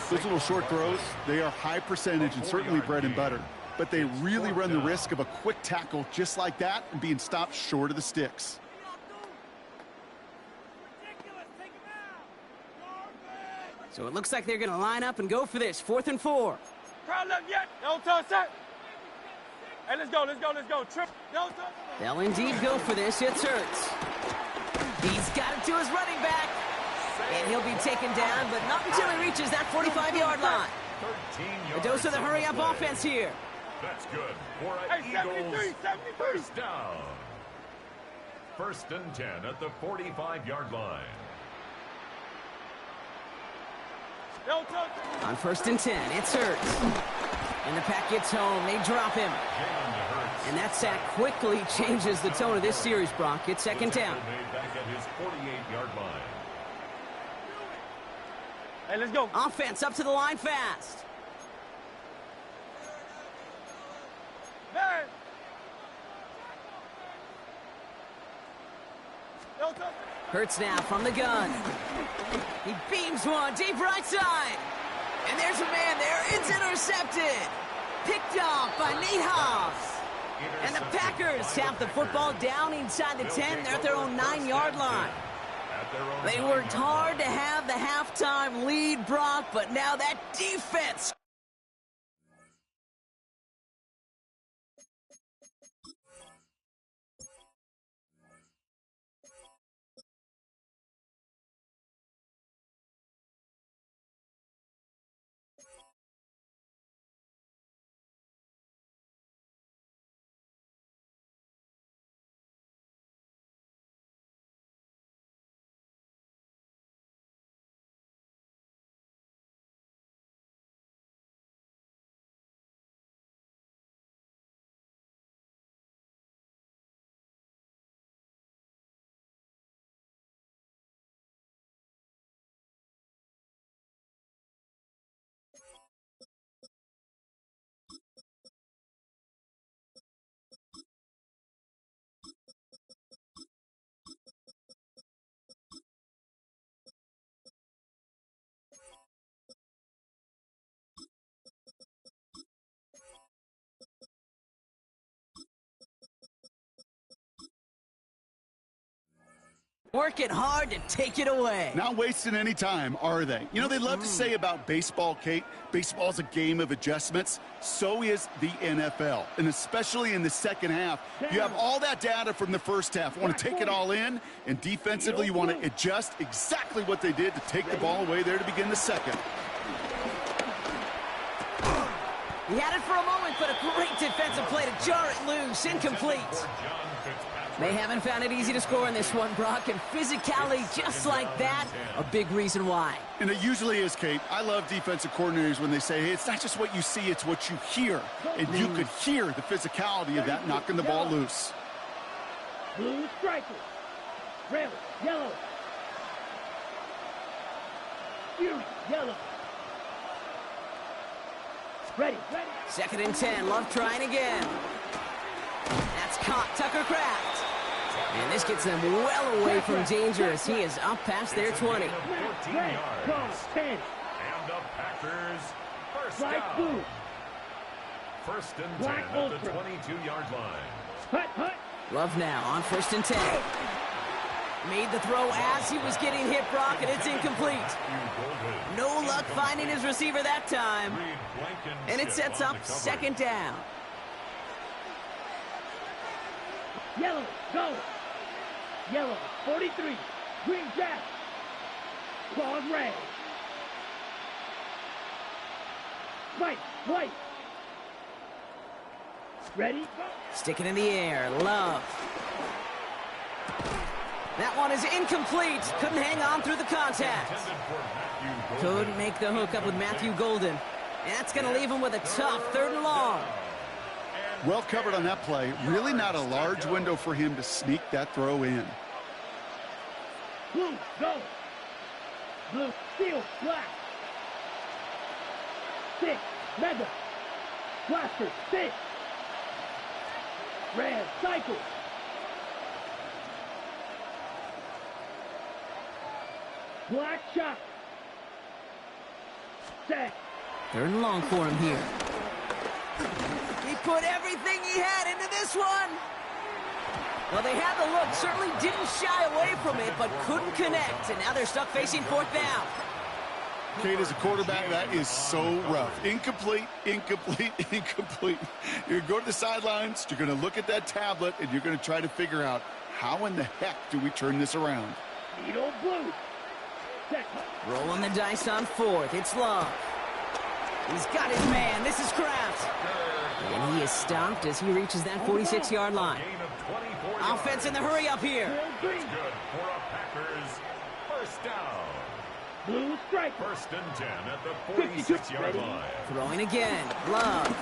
Those little short throws, they are high percentage and certainly bread and butter. But they really run the risk of a quick tackle just like that and being stopped short of the sticks. So it looks like they're going to line up and go for this. 4th and 4. Crowd left yet. Don't touch that. Hey, let's go. Trip. Don't touch. They'll indeed go for this. It's Hurts. He's got it to his running back. And he'll be taken down, but not until he reaches that 45-yard line. A dose of the hurry-up offense here. That's good for Hey, Eagles. 73. First down. first and 10 at the 45-yard line. On first and 10, it's Hurts. And the pack gets home. They drop him. And that sack quickly changes the tone of this series, Brock. It's second down. Back at his 48-yard line. Hey, let's go. Offense up to the line fast. Hey. Hurts now from the gun. He beams one deep right side. And there's a man there. It's intercepted. Picked off by Nate Hobbs. And the Packers have the football down inside the 10. They're at their own 9-yard line. They worked hard to have the halftime lead, Brock, but now that defense. Working hard to take it away. Not wasting any time, are they? You know, they love to say about baseball, Kate, baseball's a game of adjustments. So is the NFL. And especially in the second half, you have all that data from the first half. You want to take it all in, and defensively you want to adjust exactly what they did to take the ball away there to begin the second. He had it for a moment, but a great defensive play to jar it loose. Incomplete. They haven't found it easy to score in this one, Brock, and physicality just like that, a big reason why. And it usually is, Kate. I love defensive coordinators when they say, hey, it's not just what you see, it's what you hear. And you could hear the physicality of that knocking the ball loose. Blue strikers. Red, yellow. Fury, yellow. Ready. Second and 10, Love trying again. That's caught, Tucker Kraft. And this gets them well away from danger as he is up past their 20. Red, 10. And the Packers first Black, down. blue. First and 10 Black at the ultra. 22-yard line. Hut. Love now on first and 10. Made the throw as he was getting hit, Brock, and it's incomplete. No luck finding his receiver that time. And it sets up second down. Yellow, go. Yellow, 43. Green jack. Claws red. White. Ready, go. Stick it in the air, Love. That one is incomplete. Couldn't hang on through the contact. Couldn't make the hook up with Matthew Golden. And that's going to leave him with a tough third and long. Well covered on that play. Really not a large window for him to sneak that throw in. Blue, go. Blue, steel, black. 6, mega. Blaster, 6. Red, cycle. Black shot. Set. Third and long for him here. He put everything he had into this one. Well, they had the look, certainly didn't shy away from it, but couldn't connect, and now they're stuck facing fourth down. Kate, as a quarterback, that is so rough. Incomplete. You're going to go to the sidelines, you're going to look at that tablet, and you're going to try to figure out how in the heck do we turn this around. Needle blue. Set. Rolling the dice on fourth. It's Love. He's got his man. This is Kraft. And he is stopped as he reaches that 46-yard line. Gain of 24 yards. Offense in the hurry up here. That's good for a Packers first down. Blue strike. First and 10 at the 46-yard line. Throwing again. Love.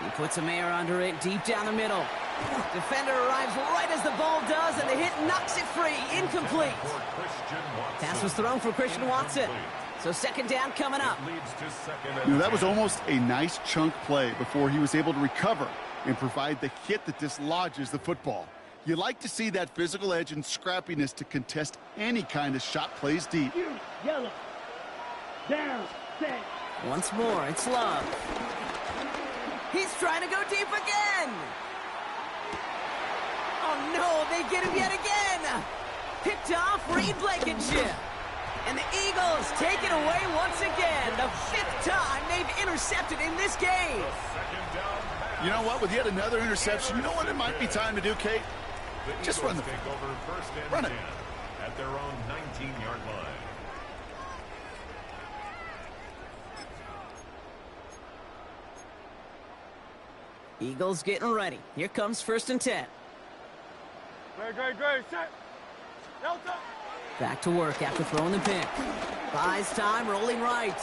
He puts a mare under it deep down the middle. Defender arrives right as the ball does, and the hit knocks it free. Incomplete. For Christian Watson. Pass was thrown for Christian Watson. So second down coming up. Leads to second and You know, that was 10. almost a nice chunk play before he was able to recover and provide the hit that dislodges the football. You like to see that physical edge and scrappiness to contest any kind of shot plays deep. You, yellow. Down, set. Once more, it's Love. He's trying to go deep again. Oh, no, they get him yet again. Picked off Reed Blankenship. And the Eagles take it away once again. The 5th time they've intercepted in this game. Second down pass. You know what? With yet another interception, you know what it might be time to do, Kate? The Just Eagles run the take over first and Run it. 10 at their own 19-yard line. Eagles getting ready. Here comes first and 10. Great. Set. Delta. Back to work after throwing the pick. Buys time, rolling right.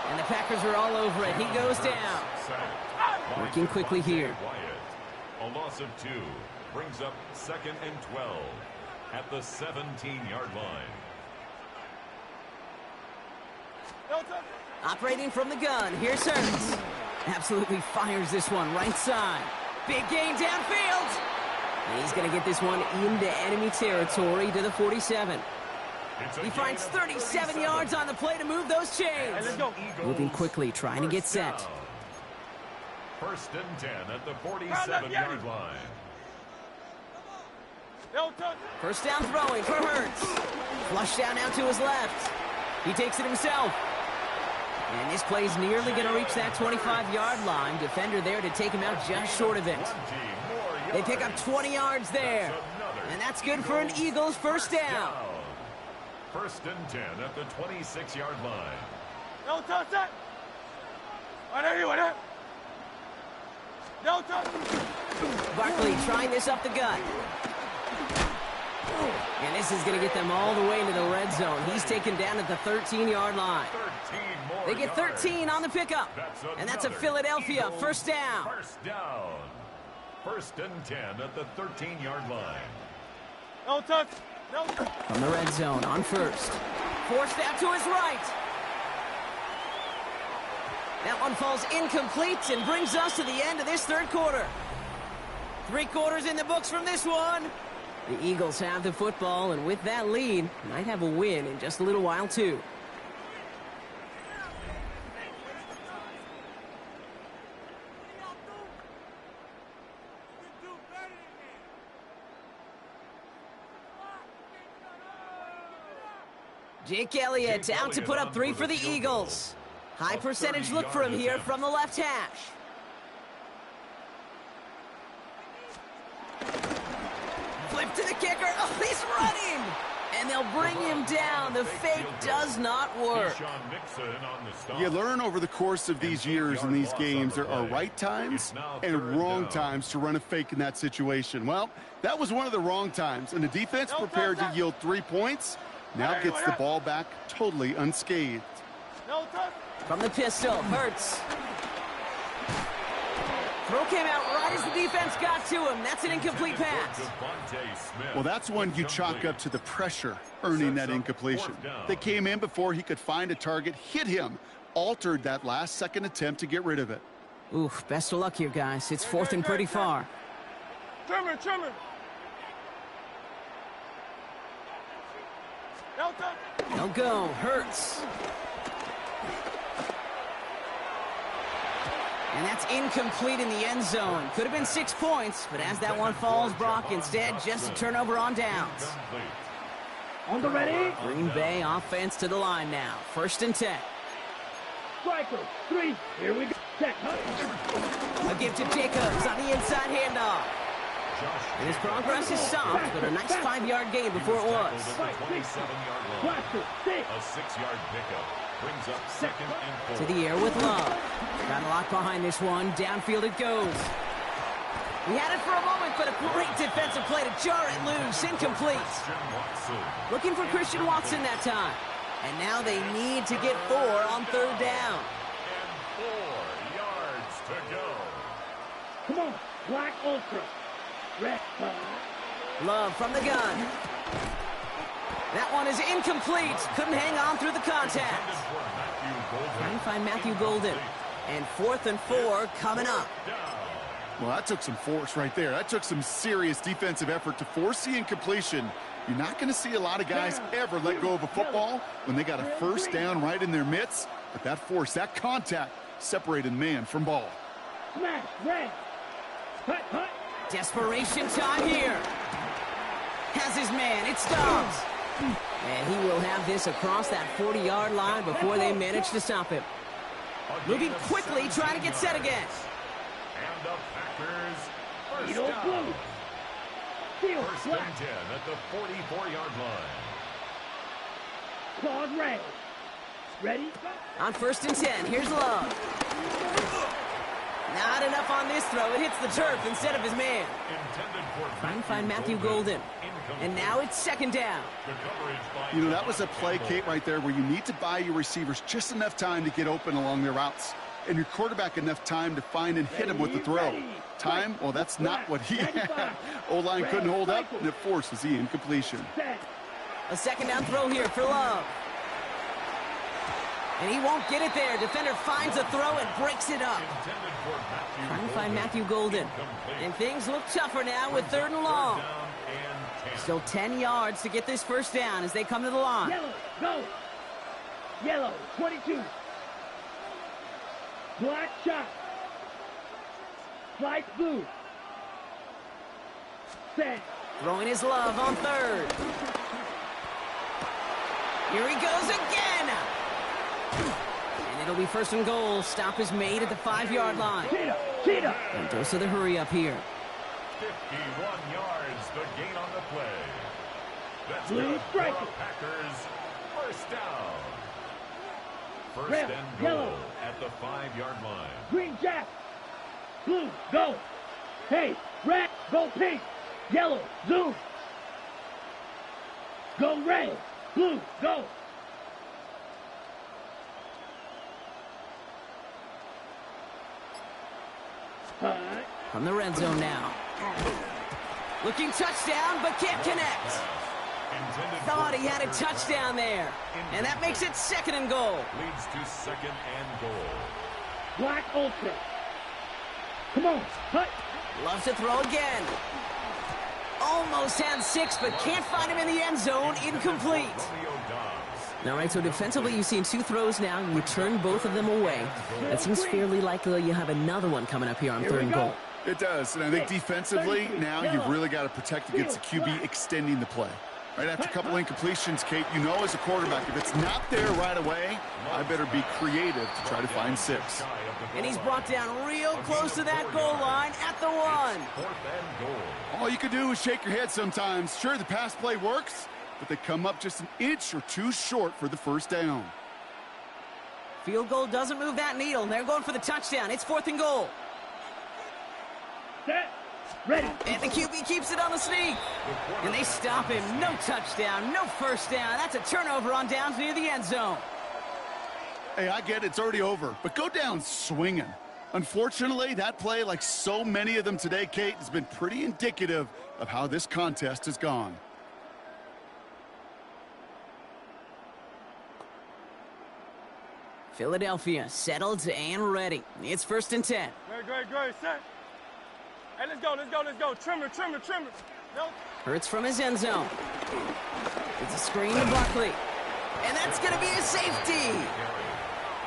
And the Packers are all over it. He goes down. Sacked. Working quickly here. Wyatt. A loss of 2 brings up second and 12 at the 17-yard line. Delta. Operating from the gun. Here's Hurts. Absolutely fires this one right side. Big gain downfield. And he's going to get this one into enemy territory to the 47. He finds 37 yards on the play to move those chains. Hey, let's go. Moving quickly, trying to get set. Down. First and 10 at the 47-yard line. Delta. First down throwing for Hurts. Flush down now to his left. He takes it himself. And this play's nearly going to reach that 25-yard line. Defender there to take him out just short of it. They pick up 20 yards there. And that's good for an Eagles first down. First and 10 at the 26-yard line. Delta. Set. Right. Delta. Barkley trying this up the gut. And this is going to get them all the way into the red zone. He's taken down at the 13-yard line. 13 more They get 13 on the pickup. And that's a Philadelphia first down. First down. First and 10 at the 13-yard line. No touch. No touch. From the red zone on first. Forced out to his right. That one falls incomplete and brings us to the end of this third quarter. 3 quarters in the books from this one. The Eagles have the football, and with that lead, might have a win in just a little while, too. Jake Elliott out to put up 3 for the Eagles. High percentage look for him here from the left hash. Flip to the kicker. Oh, he's running! And they'll bring him down. The fake does not work. You learn over the course of these years in these games there are right times and wrong times to run a fake in that situation. Well, that was one of the wrong times, and the defense prepared to yield 3 points. Now gets the ball back totally unscathed. No touch. From the pistol, Hurts. Throw came out right as the defense got to him. That's an incomplete pass. Well, that's one you chalk up to the pressure earning that incompletion. They came in before he could find a target, hit him, altered that last-second attempt to get rid of it. Oof, best of luck here, guys. It's 4th and pretty far. Trimmer. No touch. They'll go. Hurts. And that's incomplete in the end zone. Could have been 6 points, but as that one falls, Brock, instead just a turnover on downs. On the ready. Green Bay offense to the line now. 1st and 10. Striker. 3. Here we go. Set. Huh? A give to Jacobs on the inside handoff. And his progress is stopped, but a nice 5-yard gain before it was. 27-yard line. Blaster. 6. A 6-yard pickup. Brings up second and 4. To the air with Love. Got a lot behind this one. Downfield it goes. He had it for a moment, but a great defensive play to jar it loose. Incomplete. Looking for Christian Watson that time. And now they need to get 4 on third down. And 4 yards to go. Come on, Black Ultra. Red. Love from the gun. That one is incomplete. Couldn't hang on through the contact. Trying to find Matthew Golden. And 4th and 4 coming up. Well, that took some force right there. That took some serious defensive effort to force the incompletion. You're not going to see a lot of guys ever let go of a football when they got a first down right in their midst. But that force, that contact, separated man from ball. Smash, red. Hut, hut. Desperation time here. Has his man. It stops. And he will have this across that 40-yard line before they manage to stop him. Moving quickly, trying to get set again. And the Packers first Eagle down. blue. Field First black. and 10 at the 44-yard line. Claude red. Ready? On 1st and 10, here's Love. Not enough on this throw. It hits the turf instead of his man. Intended for Trying to find Matthew Golden. And now it's 2nd down. The coverage by You know, that was a play, Kate, right there where you need to buy your receivers just enough time to get open along their routes. And your quarterback enough time to find and hit him with the throw. Time? Well, that's not what he had. O-line couldn't hold up, and it forces the incompletion. A 2nd down throw here for Love. And he won't get it there. Defender finds a throw and breaks it up. Trying to find Matthew Golden. And things look tougher now with 3rd and long. Still 10 yards to get this first down as they come to the line. Yellow, go. Yellow, 22. Black shot. Light blue. Set. Throwing his Love on 3rd. Here he goes again. And it'll be 1st and goal. Stop is made at the 5-yard line. Cheetah, cheetah. And dose of the hurry up here. 51 yards, the gain on the play. That's Blue good strike. for the Packers. First down. First Red, and goal yellow. at the 5-yard line. Green jack. Blue, go. Hey, red, go pink. Yellow, zoom. Go red. Blue, go. From the red zone now. Looking touchdown, but can't connect. Thought he had a touchdown there. And that makes it 2nd and goal. Leads to 2nd and goal. Black ultra. Come on, hut. Loves to throw again. Almost had 6, but can't find him in the end zone. Incomplete. All right, so defensively, you've seen 2 throws now. You return both of them away. It seems fairly likely you have another one coming up here on 3rd and goal. It does, and I think defensively, now you've really got to protect against the QB extending the play. Right after a couple incompletions, Kate, you know as a quarterback, if it's not there right away, I better be creative to try to find 6. And he's brought down real close to that goal line at the 1. 4th and goal. All you can do is shake your head sometimes. Sure, the pass play works, but they come up just an inch or 2 short for the first down. Field goal doesn't move that needle. They're going for the touchdown. It's 4th and goal. Set. Ready. And the QB keeps it on the sneak. And they stop him. No touchdown, no first down. That's a turnover on downs near the end zone. Hey, I get it. It's already over, but go down swinging. Unfortunately, that play, like so many of them today, Kate, has been pretty indicative of how this contest has gone. Philadelphia settled and ready. It's 1st and 10. Great, set. Hey, let's go. Trimmer. No. Hurts from his end zone. It's a screen to Buckley. And that's going to be a safety.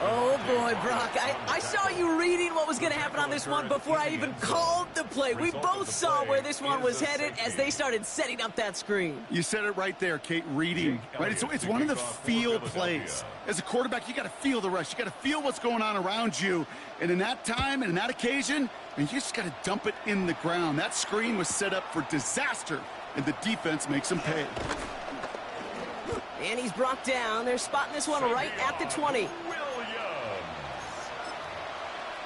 Oh, boy, Brock. I saw you reading what was going to happen on this one before I even called the play. We both saw where this one was headed as they started setting up that screen. You said it right there, Kate, reading. Right? It's one of the feel plays. As a quarterback, you got to feel the rush. You got to feel what's going on around you. And in that time and in that occasion, you just got to dump it in the ground. That screen was set up for disaster, and the defense makes them pay. And he's brought down. They're spotting this one right at the 20. Williams.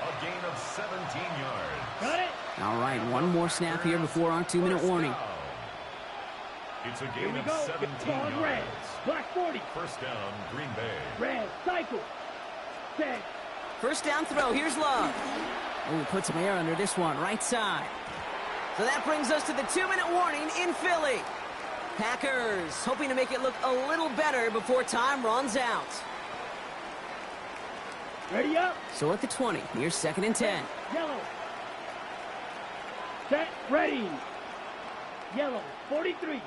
A gain of 17 yards. Got it? All right, one more snap here before our 2-minute warning. It's a Here gain we of go. 17 Ball on red. yards. Black 40. First down, Green Bay. Red. Cycle. Set. First down throw. Here's Love. Oh, put some air under this one. Right side. So that brings us to the 2-minute warning in Philly. Packers hoping to make it look a little better before time runs out. Ready up. So at the 20, here's 2nd and 10. Yellow. Set. Ready. Yellow. 43.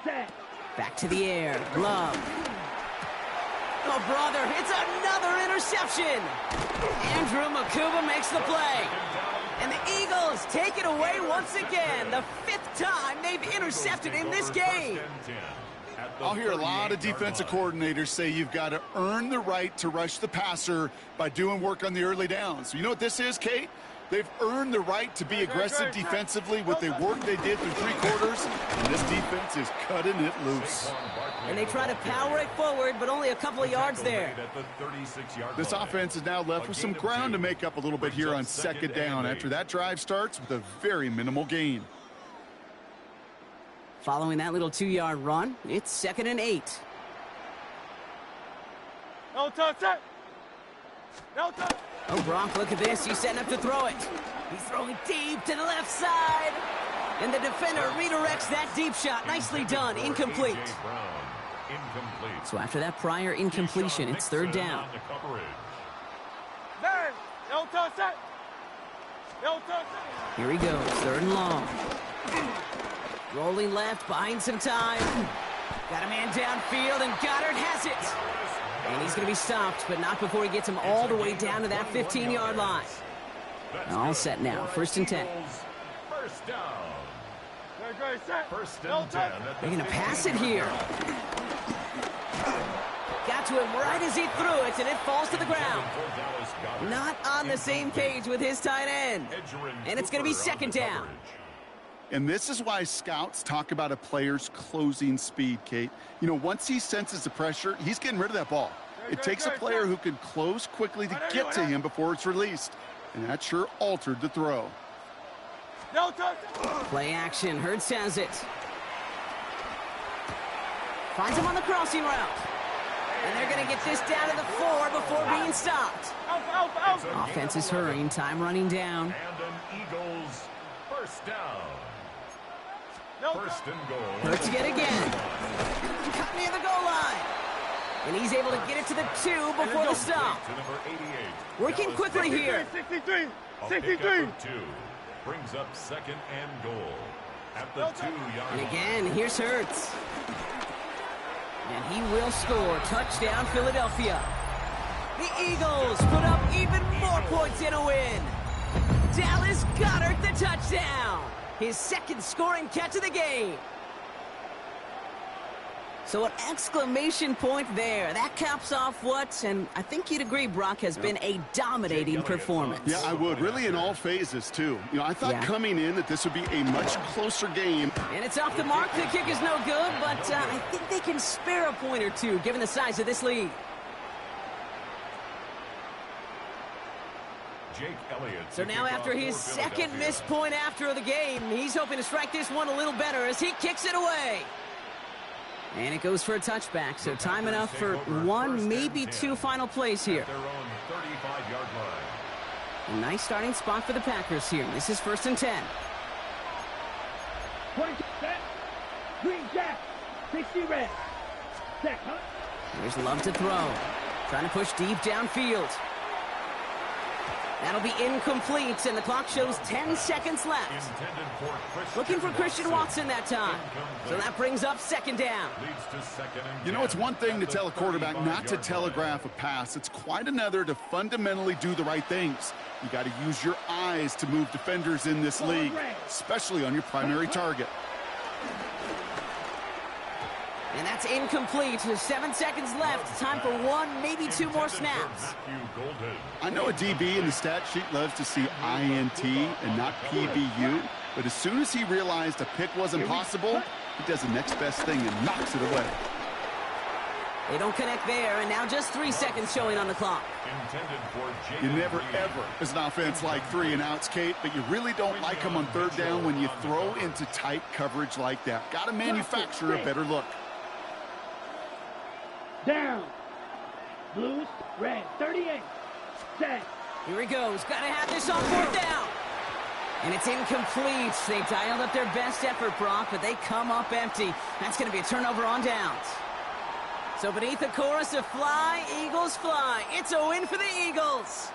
Set. Back to the air. Love. Oh, brother, it's another interception. Andrew Makuba makes the play. And the Eagles take it away once again. The 5th time they've intercepted in this game. I'll hear a lot of defensive coordinators say you've got to earn the right to rush the passer by doing work on the early downs. You know what this is, Kate? They've earned the right to be aggressive defensively with the work they did through 3 quarters, and this defense is cutting it loose. And they try to power it forward, but only a couple of yards there. This offense is now left with some ground to make up a little bit here on 2nd down after that drive starts with a very minimal gain. Following that little 2-yard run, it's 2nd and 8. No touch, set. No touch. Oh, Gronk, look at this. He's setting up to throw it. He's throwing deep to the left side. And the defender redirects that deep shot. Nicely done. Incomplete. So after that prior incompletion, it's 3rd down. There. No touch, set. No touch, set. Here he goes, 3rd and long. Rolling left, buying some time. Got a man downfield, and Goddard has it. And he's going to be stopped, but not before he gets him all the way down to that 15-yard line. All set now, 1st and 10. First down. Great, set. First No and touch. 10. They're going to pass it here. Got to him right as he threw it, and it falls to the ground. Not on the same page with his tight end. And it's going to be 2nd down. And this is why scouts talk about a player's closing speed, Kate. You know, once he senses the pressure, he's getting rid of that ball. It takes a player who can close quickly to get to him before it's released. And that sure altered the throw. No touch. Play action. Hurts has it. Finds him on the crossing route. And they're going to get this down to the 4 before being stopped. Out. Offense is hurrying. Time running down. And an Eagles first down. No First and goal. Hurts yet again. Cut near the goal line. And he's able to get it to the 2 before the stop. To number 88. Working quickly here. 63. A 63. pickup of 2. Brings up 2nd and goal. At the 2-yard And line. again, here's Hurts. And he will score. Touchdown, Philadelphia. The Eagles put up even more points in a win. Dallas Goedert the touchdown. His 2nd scoring catch of the game. So an exclamation point there. That caps off what, and I think you'd agree, Brock, has been a dominating performance. Yeah, I would. Really in all phases, too. You know, I thought coming in that this would be a much closer game. And it's off the mark. The kick is no good, but I think they can spare a point or two, given the size of this lead. Jake Elliott. So now after his 2nd missed point after the game, he's hoping to strike this one a little better as he kicks it away. And it goes for a touchback, so time enough for 1, maybe 2 final plays here. Their own 35-yard line. A nice starting spot for the Packers here. This is 1st and 10. 20 set. Green jack. 60 red. Set. Huh? There's Love to throw. Trying to push deep downfield. That'll be incomplete, and the clock shows 10 seconds left. Looking for Christian Watson that time. So that brings up 2nd down. You know, it's one thing to tell a quarterback not to telegraph a pass. It's quite another to fundamentally do the right things. You got to use your eyes to move defenders in this league, especially on your primary target. And that's incomplete. 7 seconds left. Time for 1, maybe 2 more snaps. I know a DB in the stat sheet loves to see INT and not PBU, but as soon as he realized a pick wasn't possible, He does the next best thing and knocks it away. They don't connect there, and now just 3 seconds showing on the clock. You never, ever, as an offense, like 3 and outs, Kate, but you really don't like them on third down when you throw into tight coverage like that. Got to manufacture a better look. Down. Blues, red, 38. Set. Here he goes. Got to have this on 4th down. And it's incomplete. They dialed up their best effort, Brock, but they come up empty. That's going to be a turnover on downs. So beneath the chorus of fly, Eagles fly. It's a win for the Eagles.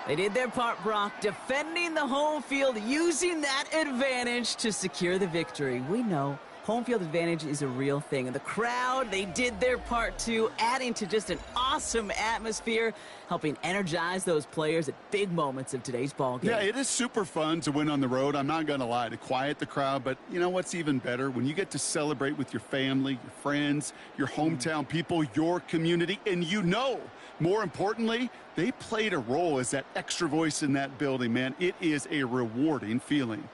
They did their part, Brock, defending the home field, using that advantage to secure the victory. We know home field advantage is a real thing. And the crowd, they did their part too, adding to just an awesome atmosphere, helping energize those players at big moments of today's ballgame. Yeah, it is super fun to win on the road. I'm not going to lie, to quiet the crowd. But you know what's even better? When you get to celebrate with your family, your friends, your hometown people, your community, and you know, more importantly, they played a role as that extra voice in that building, man. It is a rewarding feeling.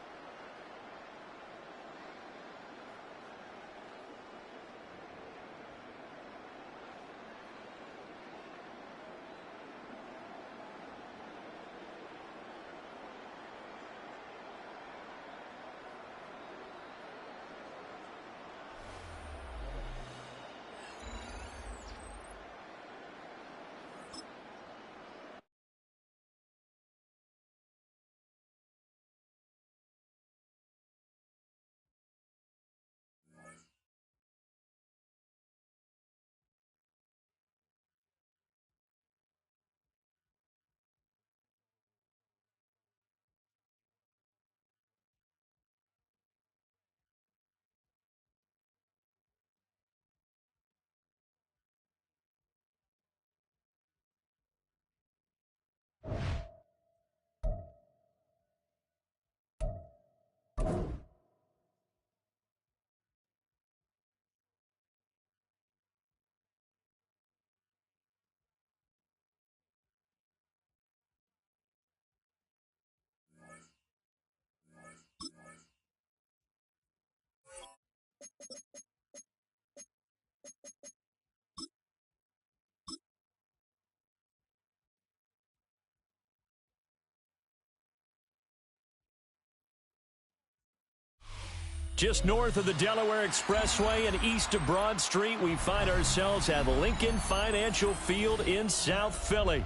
Just north of the Delaware Expressway and east of Broad Street, we find ourselves at Lincoln Financial Field in South Philly.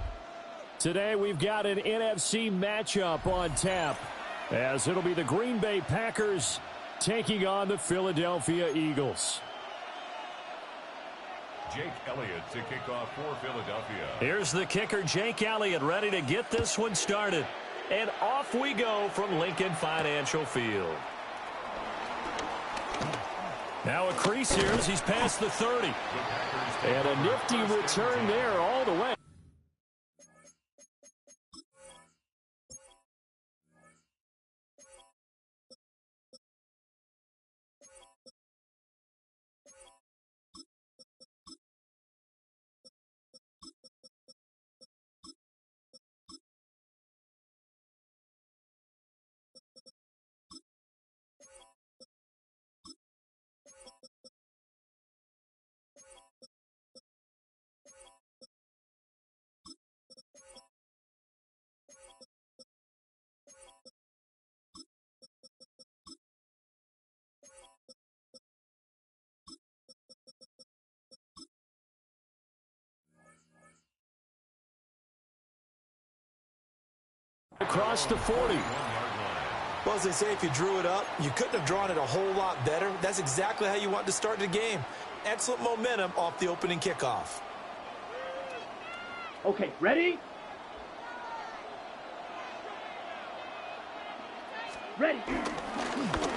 Today we've got an NFC matchup on tap, as it'll be the Green Bay Packers taking on the Philadelphia Eagles. Jake Elliott to kick off for Philadelphia. Here's the kicker, Jake Elliott, ready to get this one started. And off we go from Lincoln Financial Field. Now a crease here as he's past the 30. And a nifty return there all the way. Across the 40. Well, as they say, if you drew it up, you couldn't have drawn it a whole lot better. That's exactly how you want to start the game. Excellent momentum off the opening kickoff. Okay, ready? Ready.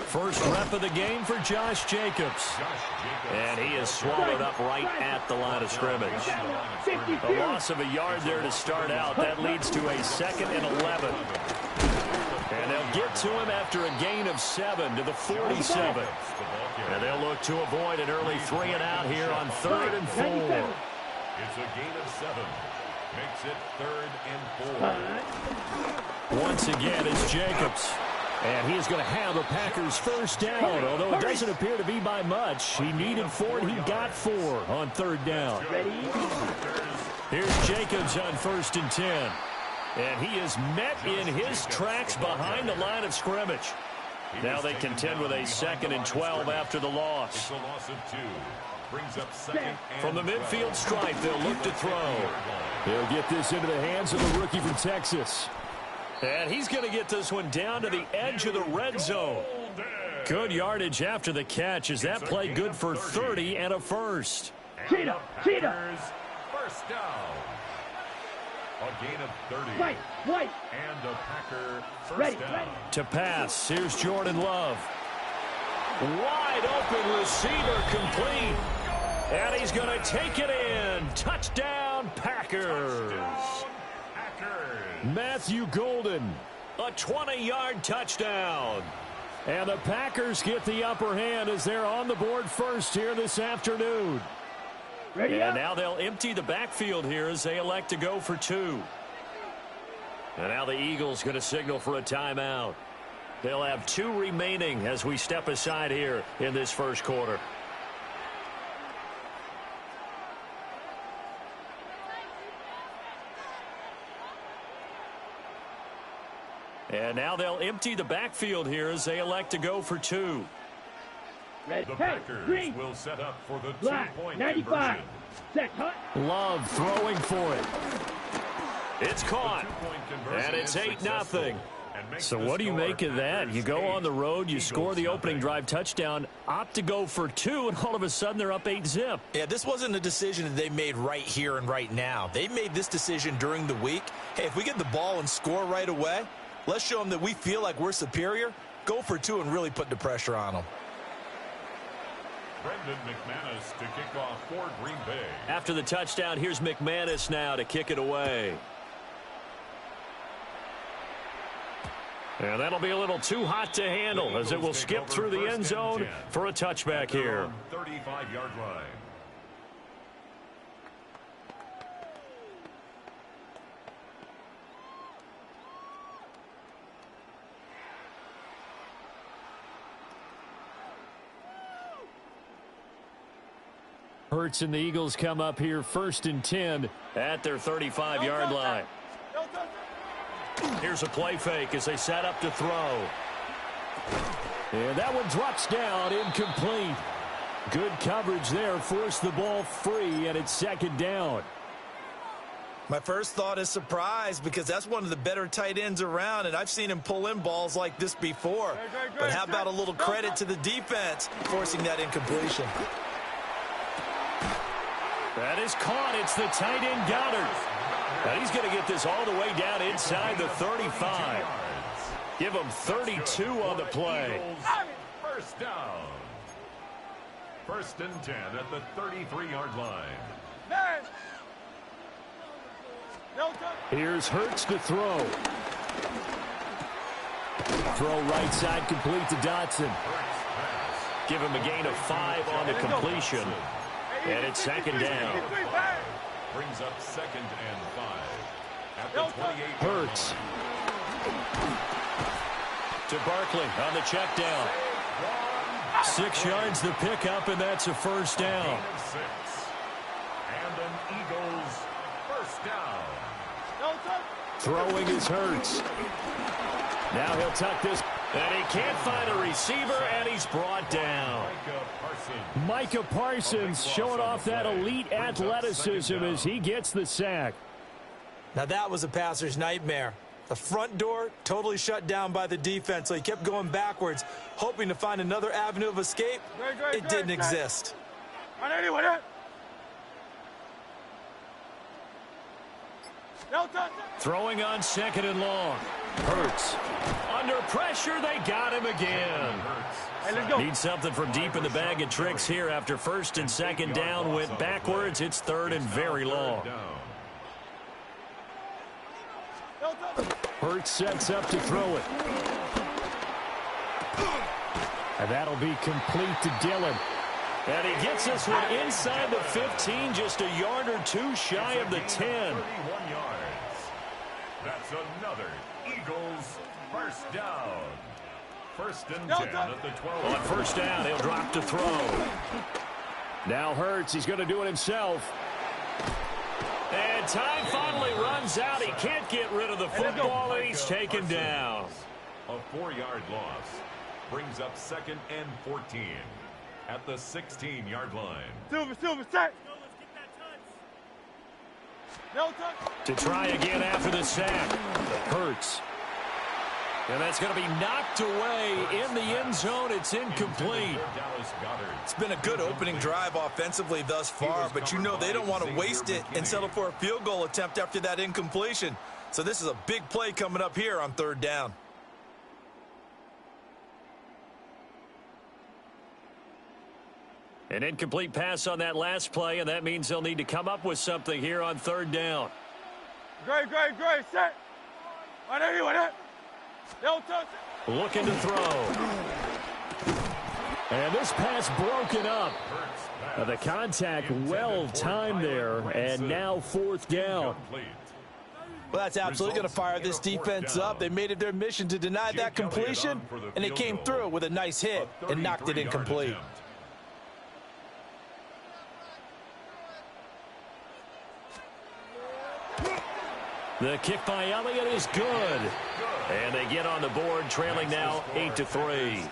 First rep of the game for Josh Jacobs. And he is swallowed up right at the line of scrimmage. A loss of a yard there to start out. That leads to a 2nd and 11. And they'll get to him after a gain of 7 to the 47. And they'll look to avoid an early 3 and out here on 3rd and 4. It's a gain of 7. Makes it 3rd and 4. Once again, it's Jacobs. And he is going to have a Packers first down, although it doesn't appear to be by much. He needed 4, and he got 4 on 3rd down. Here's Jacobs on 1st and 10. And he is met in his tracks behind the line of scrimmage. Now they contend with a 2nd and 12 after the loss. From the midfield stripe, they'll look to throw. He'll get this into the hands of the rookie from Texas. And he's going to get this one down to the edge of the red zone. Good yardage after the catch. Is that play good for 30 and a first? Cheetah! First down. A gain of 30. White. And a Packer first down. To pass, here's Jordan Love. Wide open receiver complete. And he's going to take it in. Touchdown, Packers. Matthew Golden. A 20-yard touchdown. And the Packers get the upper hand as they're on the board first here this afternoon. And now they'll empty the backfield here as they elect to go for 2. And now the Eagles going to signal for a timeout. They'll have 2 remaining as we step aside here in this first quarter. And now they'll empty the backfield here as they elect to go for 2. The Packers will set up for the 2-point 95. conversion. Love throwing for it. It's caught. And it's 8-0. So what do you make of that? You go on the road, you score the opening drive touchdown, opt to go for 2, and all of a sudden they're up 8-zip. Yeah, this wasn't a decision that they made right here and right now. They made this decision during the week. Hey, if we get the ball and score right away, let's show them that we feel like we're superior. Go for 2 and really put the pressure on them. Brendan McManus to kick off for Green Bay. After the touchdown, here's McManus now to kick it away. And that'll be a little too hot to handle as it will skip through the end zone for a touchback here. 35-yard line. Hurts and the Eagles come up here 1st and 10 at their 35-yard line. Here's a play fake as they set up to throw. And that one drops down, incomplete. Good coverage there, forced the ball free, and it's 2nd down. My first thought is surprise because that's one of the better tight ends around, and I've seen him pull in balls like this before. But how about a little credit to the defense forcing that incompletion? That is caught. It's the tight end Goddard. And he's going to get this all the way down inside the 35. Give him 32 on the play. First down. 1st and 10 at the 33-yard line. Here's Hurts to throw. Throw right side complete to Dotson. Give him a gain of 5 on the completion. And it's 2nd down. Brings up 2nd and 5. At the 28. Hurts. To Barkley on the check down. 6 yards the pickup, and that's a first down. 6. And an Eagles first down. Throwing is Hurts. Now he'll tuck this. And he can't find a receiver, and he's brought down. Micah Parsons showing off that elite athleticism as he gets the sack. Now that was a passer's nightmare. The front door totally shut down by the defense, so he kept going backwards, hoping to find another avenue of escape. It didn't exist. Throwing on 2nd and long. Hurts. Under pressure, they got him again. Need something from deep in the bag of tricks here after 1st and 2nd down. Went backwards. It's 3rd and very long. Hurts sets up to throw it. And that'll be complete to Dillon. And he gets this one inside the 15, just a yard or 2 shy of the 10. 31 yards. That's another Eagles first down. First and 10 at the 12. On first down, he'll drop to throw. Now Hurts, he's going to do it himself. And time finally runs out. He can't get rid of the football, and he's taken down. A 4-yard loss brings up 2nd and 14 at the 16-yard line. Silver, set. No touch. To try again after the sack. Hurts. And that's going to be knocked away in the end zone. It's incomplete. It's been a good opening drive offensively thus far, but you know they don't want to waste it and settle for a field goal attempt after that incompletion. So this is a big play coming up here on 3rd down. An incomplete pass on that last play, and that means they'll need to come up with something here on 3rd down. Great, set. I know you want it. No touch. Looking to throw. And this pass broken up. The contact well timed there, and now 4th down. Well, that's absolutely going to fire this defense up. They made it their mission to deny that completion, and they came through with a nice hit and knocked it incomplete. The kick by Elliott is good. And they get on the board, trailing now 8-3.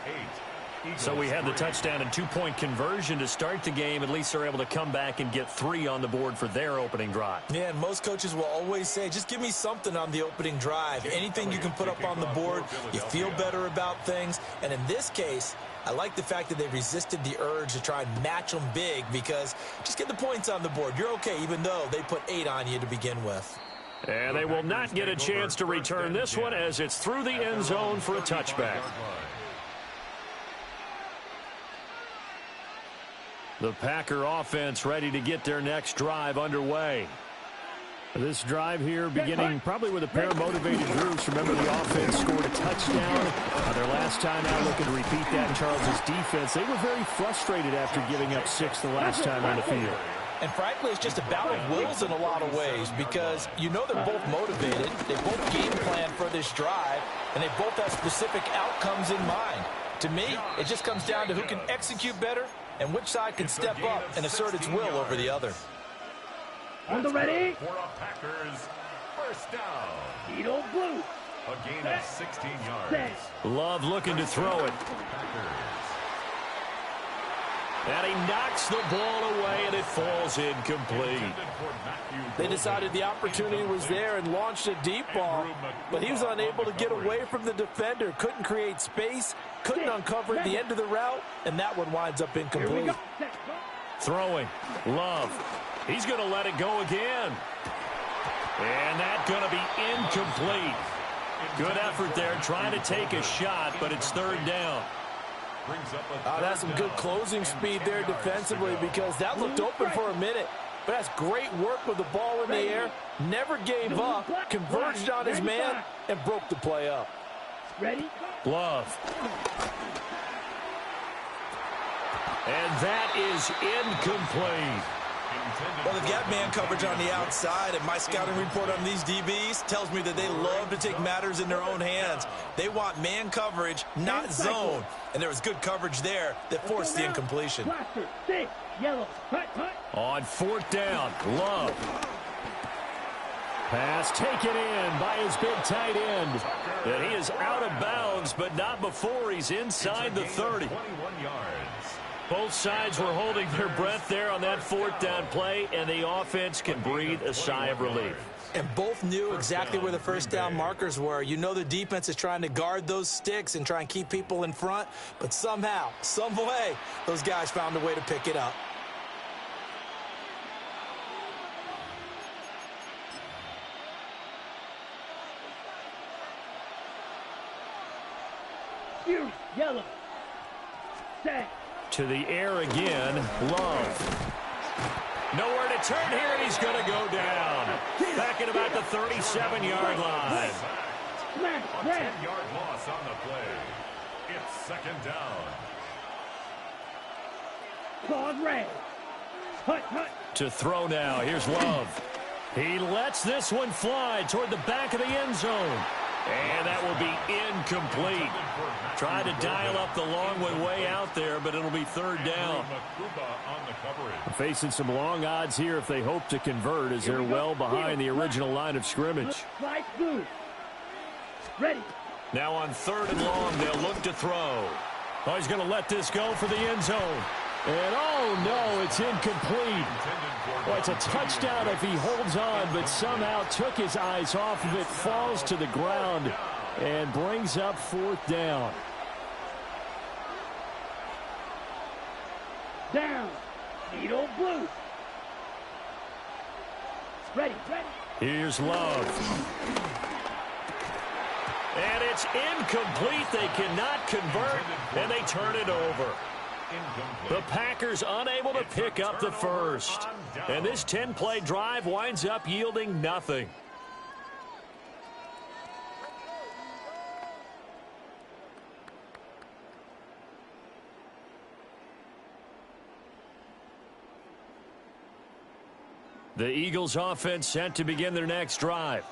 So we had the touchdown and 2-point conversion to start the game. At least they're able to come back and get 3 on the board for their opening drive. Yeah, and most coaches will always say, just give me something on the opening drive. Anything you can put up on the board, you feel better about things. And in this case, I like the fact that they resisted the urge to try and match them big, because just get the points on the board. You're okay, even though they put 8 on you to begin with. And they will not get a chance to return this one as it's through the end zone for a touchback. The Packer offense ready to get their next drive underway. This drive here beginning probably with a pair of motivated groups. Remember, the offense scored a touchdown their last time out. Looking to repeat that in Charles' defense. They were very frustrated after giving up 6 the last time on the field. And frankly, it's just a battle of wills in a lot of ways, because you know they're both motivated. They both game plan for this drive, and they both have specific outcomes in mind. To me, it just comes down to who can execute better and which side can step up and assert its will over the other. On the ready. For a Packers first down. Edo blue. A gain of 16 yards. Love looking to throw it. And he knocks the ball away, and it falls incomplete. They decided the opportunity was there and launched a deep ball, but he was unable to get away from the defender, couldn't create space, couldn't uncover the end of the route, and that one winds up incomplete. Throwing. Love. He's going to let it go again. And that's going to be incomplete. Good effort there, trying to take a shot, but it's 3rd down. That's some good closing speed there defensively, because that looked open for a minute. But that's great work with the ball in the air. Never gave up, converged on his man, and broke the play up. Ready? Love. And that is incomplete. Well, they've got man coverage on the outside, and my scouting report on these DBs tells me that they love to take matters in their own hands. They want man coverage, not zone. And there was good coverage there that forced the incompletion. On 4th down, Love. Pass taken in by his big tight end. And he is out of bounds, but not before he's inside the 30. 21 yards. Both sides were holding their breath there on that 4th down play, and the offense can breathe a sigh of relief. And both knew exactly where the first down markers were. You know the defense is trying to guard those sticks and try and keep people in front, but somehow, some way, those guys found a way to pick it up. Yellow. Set. To the air again, Love. Nowhere to turn here, and he's going to go down. Back at about the 37-yard line. A 10-yard loss on the play. It's 2nd down. Claws red. Hut. To throw now, here's Love. He lets this one fly toward the back of the end zone. And that will be incomplete. Tried to dial up the long one way out there, but it'll be third down. Facing some long odds here if they hope to convert, as they're well behind the original line of scrimmage. Ready. Now on third and long, they'll look to throw. Oh, he's going to let this go for the end zone. And, oh, no, it's incomplete. Well, it's a touchdown if he holds on, but somehow took his eyes off of it, falls to the ground, and brings up fourth down. Down. Needle blue. Ready. Here's Love. And it's incomplete. They cannot convert, and they turn it over. The Packers unable to pick up the first. And this 10-play drive winds up yielding nothing. The Eagles offense set to begin their next drive.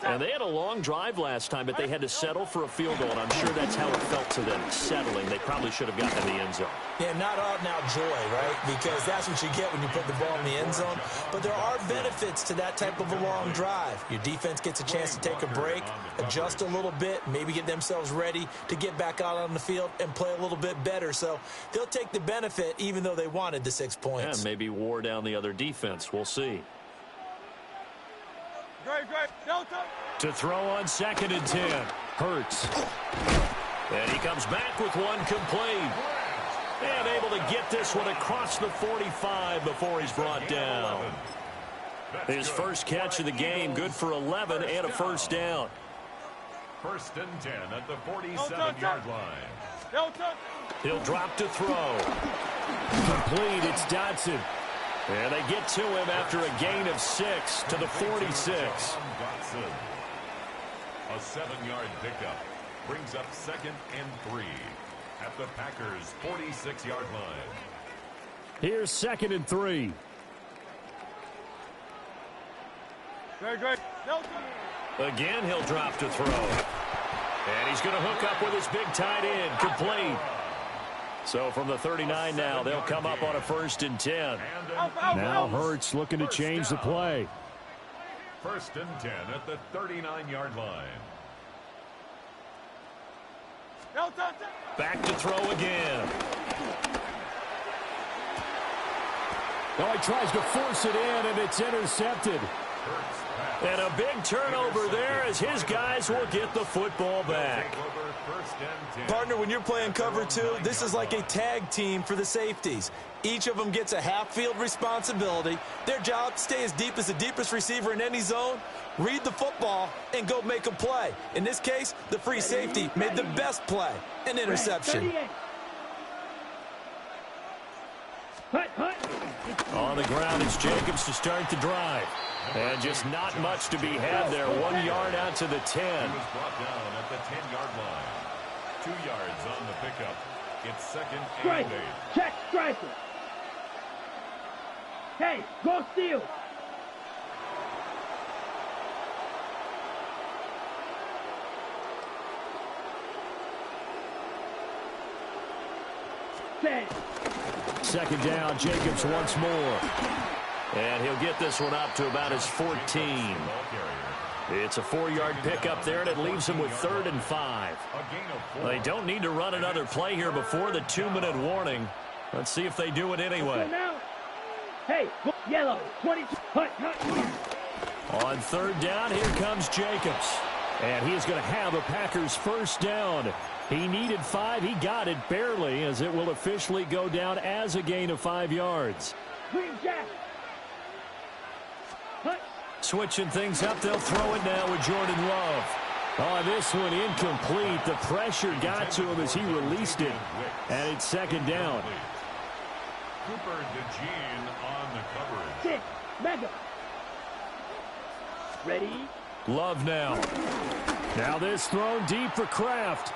And they had a long drive last time, but they had to settle for a field goal, and I'm sure that's how it felt to them, settling. They probably should have gotten in the end zone. Yeah, not out-and-out joy, right? Because that's what you get when you put the ball in the end zone. But there are benefits to that type of a long drive. Your defense gets a chance to take a break, adjust a little bit, maybe get themselves ready to get back out on the field and play a little bit better. So they'll take the benefit even though they wanted the 6 points. And maybe wore down the other defense. We'll see. To throw on 2nd and 10. Hurts. And he comes back with one complete. And able to get this one across the 45 before he's brought down. His first catch of the game, good for 11 and a first down. 1st and 10 at the 47-yard line. He'll drop to throw. Complete, it's Dotson. And they get to him after a gain of 6 to the 46. A 7-yard pickup brings up 2nd and 3 at the Packers' 46-yard line. Here's 2nd and 3. Again, he'll drop to throw. And he's going to hook up with his big tight end, complete. So from the 39 now, they'll come up on a 1st and 10. Now Hurts looking to change the play. 1st and 10 at the 39-yard line. Back to throw again. Now he tries to force it in, and it's intercepted. And a big turnover there as his guys will get the football back. Partner, when you're playing cover 2, this is like a tag team for the safeties. Each of them gets a half-field responsibility. Their job, stay as deep as the deepest receiver in any zone, read the football, and go make a play. In this case, the free safety made the best play, an interception. On the ground, it's Jacobs to start the drive. And just not much to be had there. 1 yard out to the 10. He was brought down at the 10-yard line. 2 yards on the pickup. It's 2nd and 8. Check striker. Hey, go steal. Set. 2nd down, Jacobs once more. And he'll get this one up to about his 14. It's a 4-yard pickup there, and it leaves him with 3rd and 5. They don't need to run another play here before the 2-minute warning. Let's see if they do it anyway. Hey, yellow, 22. On 3rd down, here comes Jacobs. And he is going to have a Packers first down. He needed 5. He got it barely, as it will officially go down as a gain of 5 yards. Green Jack. Switching things up, they'll throw it now with Jordan Love. Oh, this one incomplete. The pressure got to him as he released it. And it's 2nd down. Cooper DeJean on the coverage. 6, mega. Ready? Love now. Now this thrown deep for Kraft.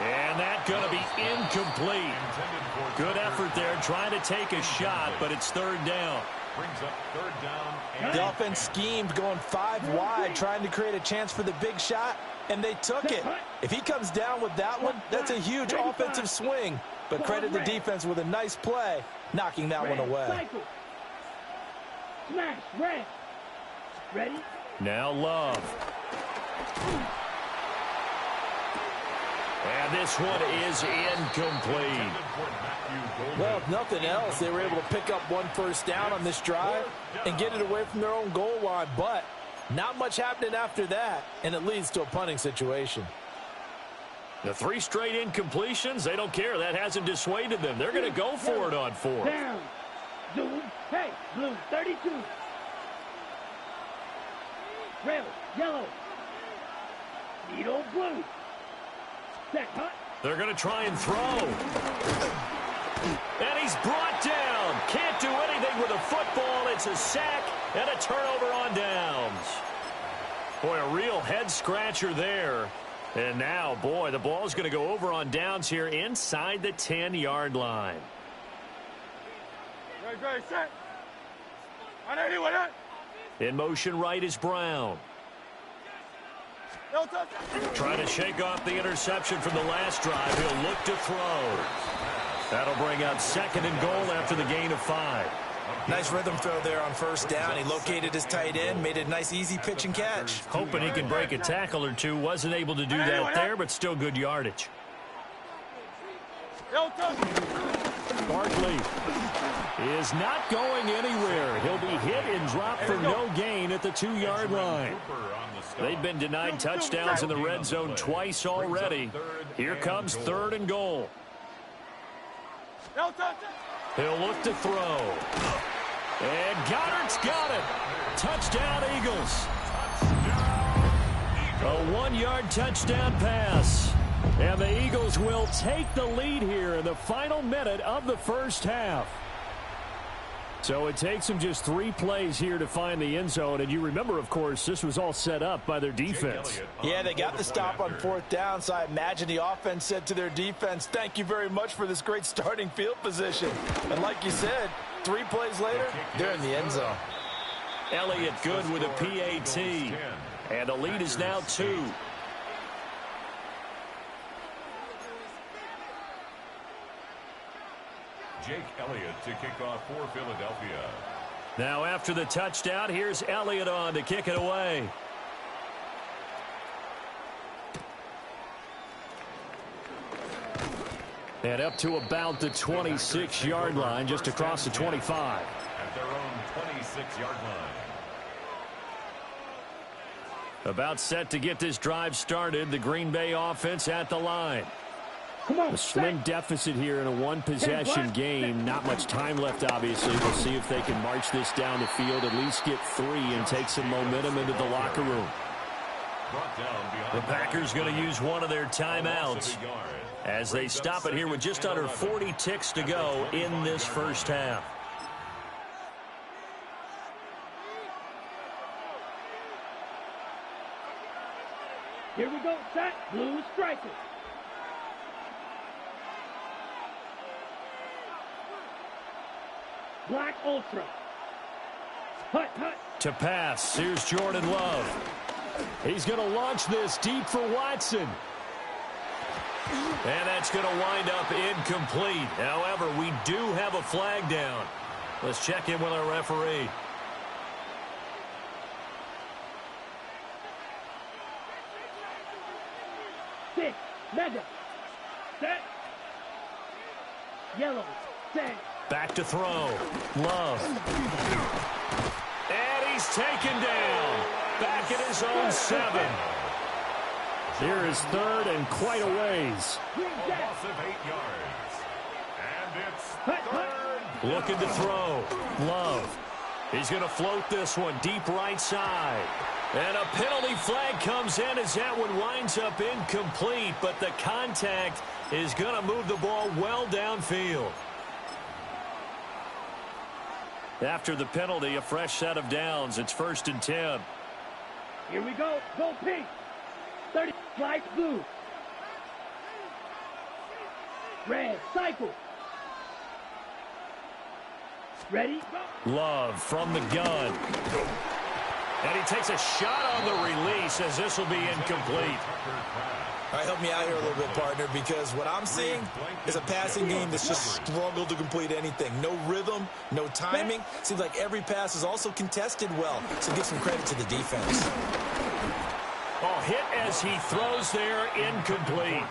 And that's going to be incomplete. Good effort there trying to take a shot, but it's 3rd down. Brings up third down. And the offense schemed going 5 wide, trying to create a chance for the big shot, and they took it. If he comes down with that one, that's a huge offensive swing. But credit the defense with a nice play, knocking that one away. Smash, red. Ready? Now Love. And this one is incomplete. Well, if nothing else, they were able to pick up 1 first down on this drive and get it away from their own goal line. But not much happening after that, and it leads to a punting situation. The 3 straight incompletions, they don't care. That hasn't dissuaded them. They're going to go for it on 4th. Down. Zoom. Hey, blue, 32. Red, yellow. Needle, blue. Set, hut. They're going to try and throw. And he's brought down. Can't do anything with a football. It's a sack and a turnover on downs. Boy, a real head-scratcher there. And now, boy, the ball's going to go over on downs here inside the 10-yard line. Ready, set. On anyone, In motion right is Brown. No touch. Trying to shake off the interception from the last drive. He'll look to throw. That'll bring up 2nd and goal after the gain of 5. Nice rhythm throw there on first down. He located his tight end, made it a nice, easy pitch and catch. Hoping he can break a tackle or two. Wasn't able to do that there, but still good yardage. No touch. Barkley is not going anywhere. He'll be hit and dropped for no gain at the 2-yard line. They've been denied touchdowns in the red zone twice already. Here comes 3rd and goal. No touch. He'll look to throw. And Goddard's got it. Touchdown, Eagles. A 1-yard touchdown pass. And the Eagles will take the lead here in the final minute of the first half. So it takes them just 3 plays here to find the end zone. And you remember, of course, this was all set up by their defense. Yeah, they got the stop on 4th down, so I imagine the offense said to their defense, thank you very much for this great starting field position. And like you said, 3 plays later, they're in the end zone. Elliott good with a PAT. And the lead is now 2. Jake Elliott to kick off for Philadelphia. Now after the touchdown, here's Elliott on to kick it away. And up to about the 26-yard line, just across the 25. At their own 26-yard line. About set to get this drive started. The Green Bay offense at the line. A slim deficit here in a 1-possession game. Not much time left, obviously. We'll see if they can march this down the field, at least get 3 and take some momentum into the locker room. The Packers going to use one of their timeouts as they stop it here with just under 40 ticks to go in this first half. Here we go, set, blue striker. Black Ultra. Hut, hut. To pass, here's Jordan Love. He's going to launch this deep for Watson. And that's going to wind up incomplete. However, we do have a flag down. Let's check in with our referee. Six, mega. Set. Yellow, set. Back to throw. Love. And he's taken down. Back at his own 7. Here is 3rd and quite a ways. Loss of 8 yards. And it's 3rd. Looking to throw. Love. He's going to float this one deep right side. And a penalty flag comes in as that one winds up incomplete. But the contact is going to move the ball well downfield. After the penalty, a fresh set of downs. It's 1st and 10. Here we go. Go pink. 30. Light blue. Red. Cycle. Ready? Go. Love from the gun. And he takes a shot on the release as this will be incomplete. All right, help me out here a little bit, partner, because what I'm seeing is a passing game that's just struggled to complete anything. No rhythm, no timing. Seems like every pass is also contested well, so give some credit to the defense. Oh, hit as he throws there, incomplete.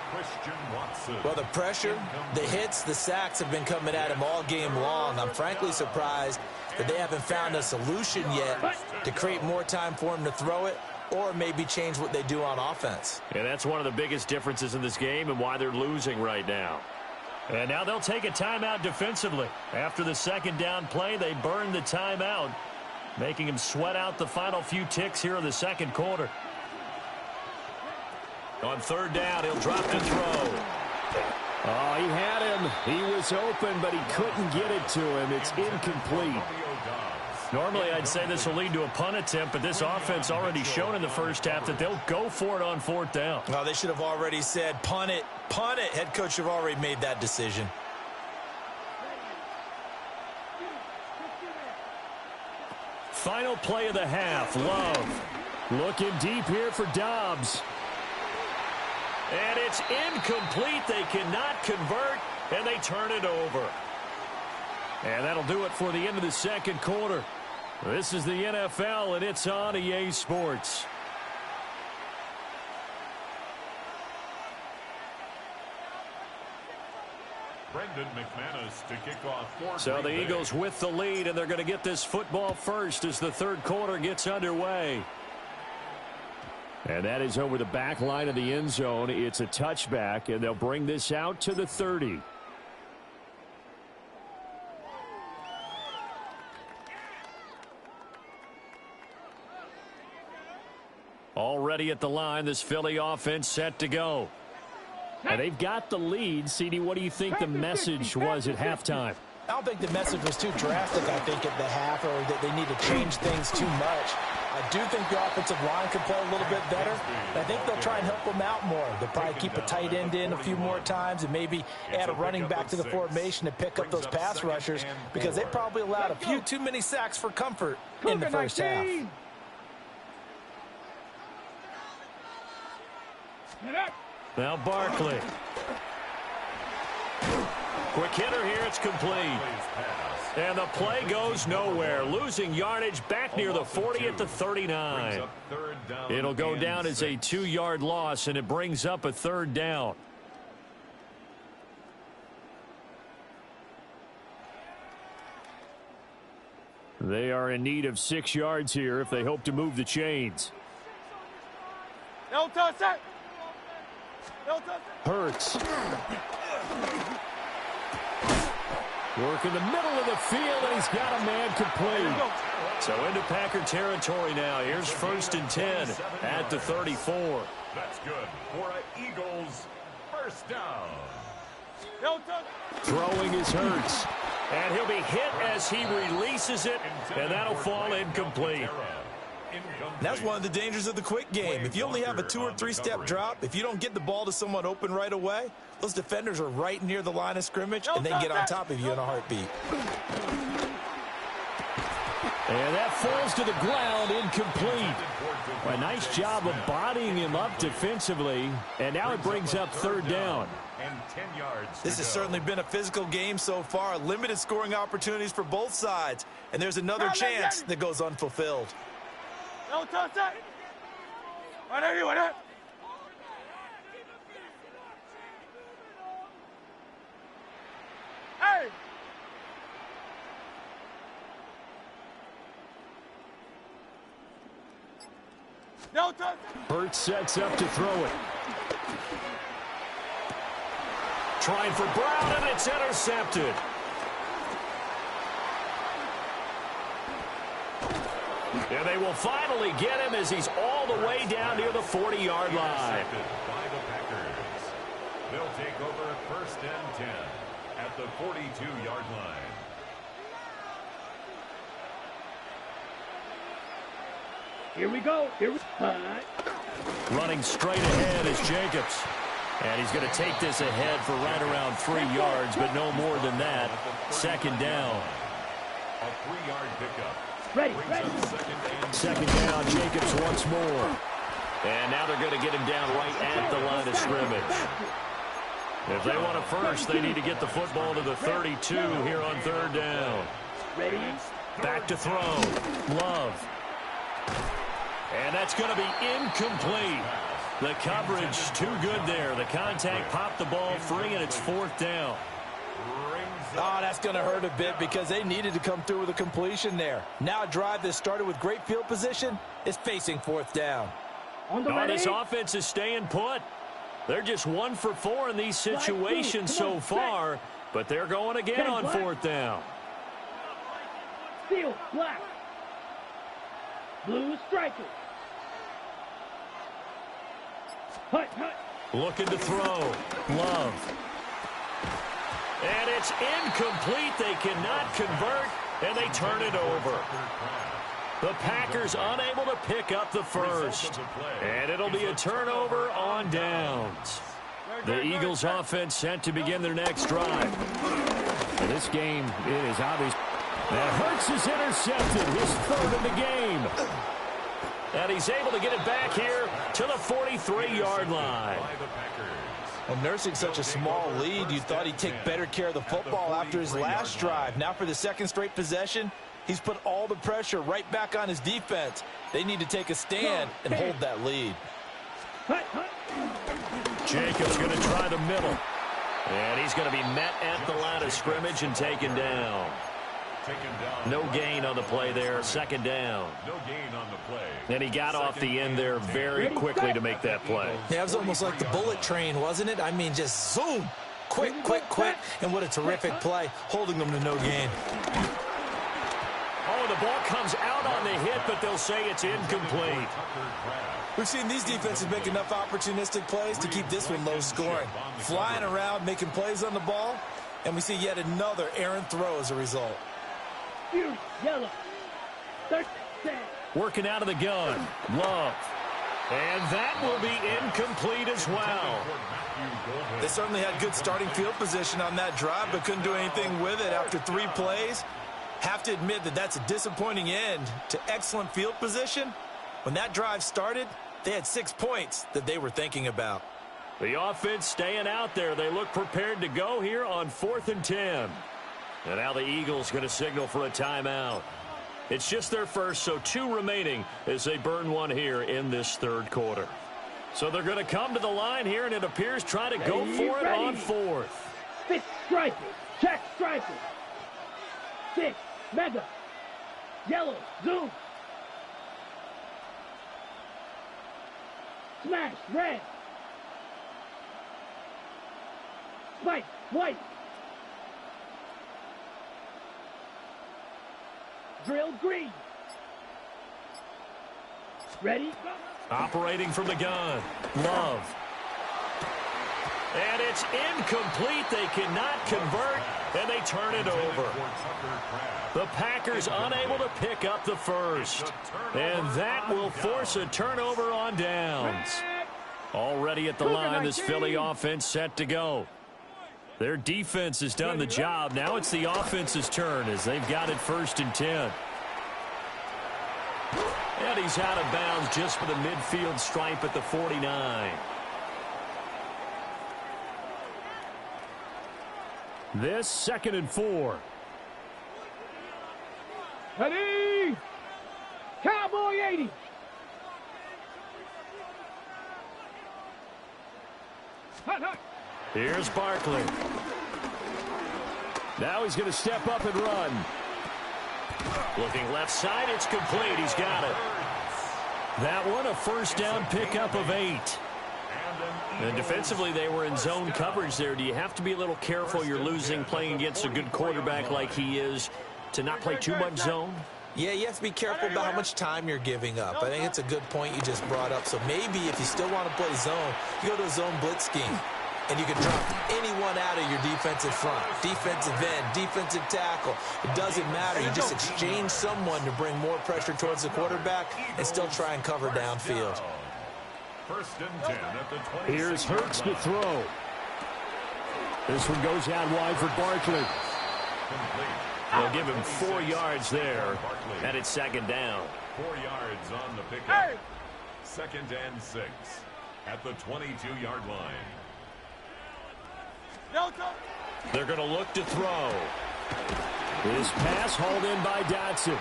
Well, the pressure, the hits, the sacks have been coming at him all game long. I'm frankly surprised that they haven't found a solution yet to create more time for him to throw it, or maybe change what they do on offense. And that's one of the biggest differences in this game and why they're losing right now. And now they'll take a timeout defensively. After the second down play, they burn the timeout, making him sweat out the final few ticks here in the second quarter. On third down, he'll drop the throw. Oh, he had him. He was open, but he couldn't get it to him. It's incomplete. Normally, I'd say this will lead to a punt attempt, but this offense already shown in the first half that they'll go for it on fourth down. Well, they should have already said, punt it, punt it. Head coach should have already made that decision. Final play of the half, Love. Looking deep here for Dobbs. And it's incomplete. They cannot convert, and they turn it over. And that'll do it for the end of the second quarter. This is the NFL, and it's on EA Sports. Brendan McManus to kick off. So the Eagles with the lead, and they're going to get this football first as the third quarter gets underway. And that is over the back line of the end zone. It's a touchback, and they'll bring this out to the 30. Already at the line, this Philly offense set to go. And they've got the lead. CD, what do you think the message was at halftime? I don't think the message was too drastic, I think, at the half, or that they need to change things too much. I do think the offensive line could play a little bit better. I think they'll try and help them out more. They'll probably keep a tight end in a few more times and maybe add a running back to the formation to pick up those pass rushers, because they probably allowed a few too many sacks for comfort in the first half. Now Barkley. Quick hitter here, it's complete. And the play goes nowhere. Losing yardage back near the 40 at the 39. It'll go down as a 2-yard loss, and it brings up a third down. They are in need of 6 yards here if they hope to move the chains. No touch that. Hurts. Work in the middle of the field, and he's got a man complete. So into Packer territory now. Here's 1st and 10 at the 34. That's good for an Eagles first down. Throwing is Hurts. And he'll be hit as he releases it, and that'll fall incomplete. That's one of the dangers of the quick game. If you only have a 2- or 3-step drop, if you don't get the ball to someone open right away, those defenders are right near the line of scrimmage, and they get on top of you in a heartbeat. And that falls to the ground, incomplete. A nice job of bodying him up defensively, and now it brings up third down. This has certainly been a physical game so far. Limited scoring opportunities for both sides, and there's another chance that goes unfulfilled. No touch that. Hey! No touch. Hurts sets up to throw it. Trying for Brown, and it's intercepted. And they will finally get him as he's all the way down near the 40-yard line. By the Packers. They'll take over 1st and 10 at the 42-yard line. Here we go. Running straight ahead is Jacobs. And he's going to take this ahead for right around 3 yards, but no more than that. 2nd down. A 3-yard pickup. Ready. Second down, Jacobs once more. And now they're going to get him down right at the line of scrimmage. If they want a first, they need to get the football to the 32 here on third down. Ready. Back to throw. Love. And that's going to be incomplete. The coverage too good there. The contact popped the ball free, and it's fourth down. Oh, that's going to hurt a bit because they needed to come through with a completion there. Now a drive that started with great field position is facing fourth down. This offense is staying put. They're just 1 for 4 in these situations so far, but they're going again on fourth down. Steel, black. Blue striker. Hut. Looking to throw. Love. And it's incomplete. They cannot convert, and they turn it over. The Packers unable to pick up the first. And it'll be a turnover on downs. The Eagles offense set to begin their next drive. In this game, it is obvious. That Hurts is intercepted, his third of the game. And he's able to get it back here to the 43-yard line. Well, nursing such a small lead, you thought he'd take better care of the football after his last drive. Now for the second straight possession, he's put all the pressure right back on his defense. They need to take a stand and hold that lead. Jacobs going to try the middle. And he's going to be met at the line of scrimmage and taken down. No gain on the play there. Second down. No gain on the play. And he got off the end there very quickly to make that play. Yeah, it was almost like the bullet train, wasn't it? I mean, just zoom. Quick. And what a terrific play, holding them to no gain. Oh, the ball comes out on the hit, but they'll say it's incomplete. We've seen these defenses make enough opportunistic plays to keep this one low scoring. Flying around, making plays on the ball, and we see yet another errant throw as a result. Yellow. Working out of the gun. Love. And that will be incomplete as well. They certainly had good starting field position on that drive, but couldn't do anything with it after 3 plays. Have to admit that that's a disappointing end to excellent field position. When that drive started, they had 6 points that they were thinking about. The offense staying out there. They look prepared to go here on 4th and 10. And now the Eagles going to signal for a timeout. It's just their first, so 2 remaining as they burn one here in this third quarter. So they're going to come to the line here, and it appears try to go for it on 4th. 6 strikers. Check strikers. 6. Mega. Yellow. Zoom. Smash. Red. Spike. White. Drill green. Ready? Operating from the gun. Love. And it's incomplete. They cannot convert, and they turn it over. The Packers unable to pick up the first. And that will force a turnover on downs. Already at the line, this Philly offense set to go. Their defense has done the job. Now it's the offense's turn as they've got it 1st and 10. And he's out of bounds just for the midfield stripe at the 49. This 2nd and 4. Ready? Cowboy 80. Hut. Here's Barkley. Now he's going to step up and run. Looking left side, it's complete. He's got it. That one, a first down pickup of 8. And defensively, they were in zone coverage there. Do you have to be a little careful? You're losing, playing against a good quarterback like he is, to not play too much zone? Yeah, you have to be careful about how much time you're giving up. I think it's a good point you just brought up. So maybe if you still want to play zone, you go to a zone blitz scheme. And you can drop anyone out of your defensive front, defensive end, defensive tackle. It doesn't matter. You just exchange someone to bring more pressure towards the quarterback and still try and cover downfield. 1st and 10 at the 20. Here's Hurts to throw. This one goes out wide for Barkley. They'll give him 4 yards there, and it's second down. 4 yards on the pickup. Hey. 2nd and 6 at the 22-yard line. They're going to look to throw. This pass hauled in by Dotson.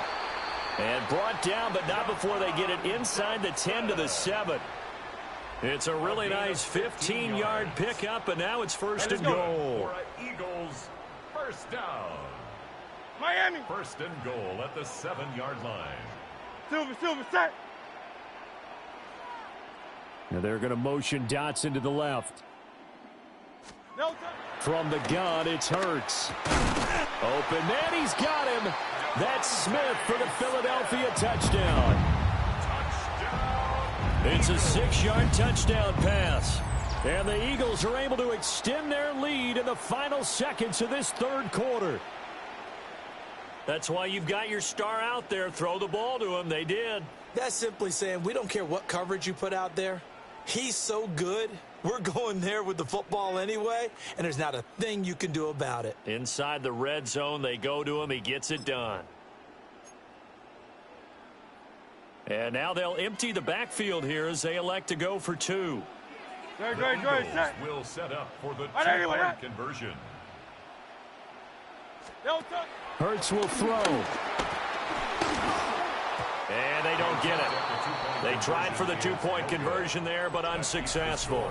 And brought down, but not before they get it inside the 10 to the 7. It's a really nice 15-yard pickup, and now it's first and goal. For Eagles, first down. Miami. 1st and goal at the 7-yard line. Silver, set. Now they're going to motion Dotson to the left. From the gun, it's Hurts. Open man, he's got him. That's Smith for the Philadelphia touchdown. It's a 6-yard touchdown pass. And the Eagles are able to extend their lead in the final seconds of this 3rd quarter. That's why you've got your star out there. Throw the ball to him. They did. That's simply saying we don't care what coverage you put out there. He's so good. We're going there with the football anyway, and there's not a thing you can do about it. Inside the red zone, they go to him. He gets it done. And now they'll empty the backfield here as they elect to go for 2. Great. Will set up for the 2-point conversion. Hurts will throw. And they don't get it. They tried for the 2-point conversion there, but unsuccessful.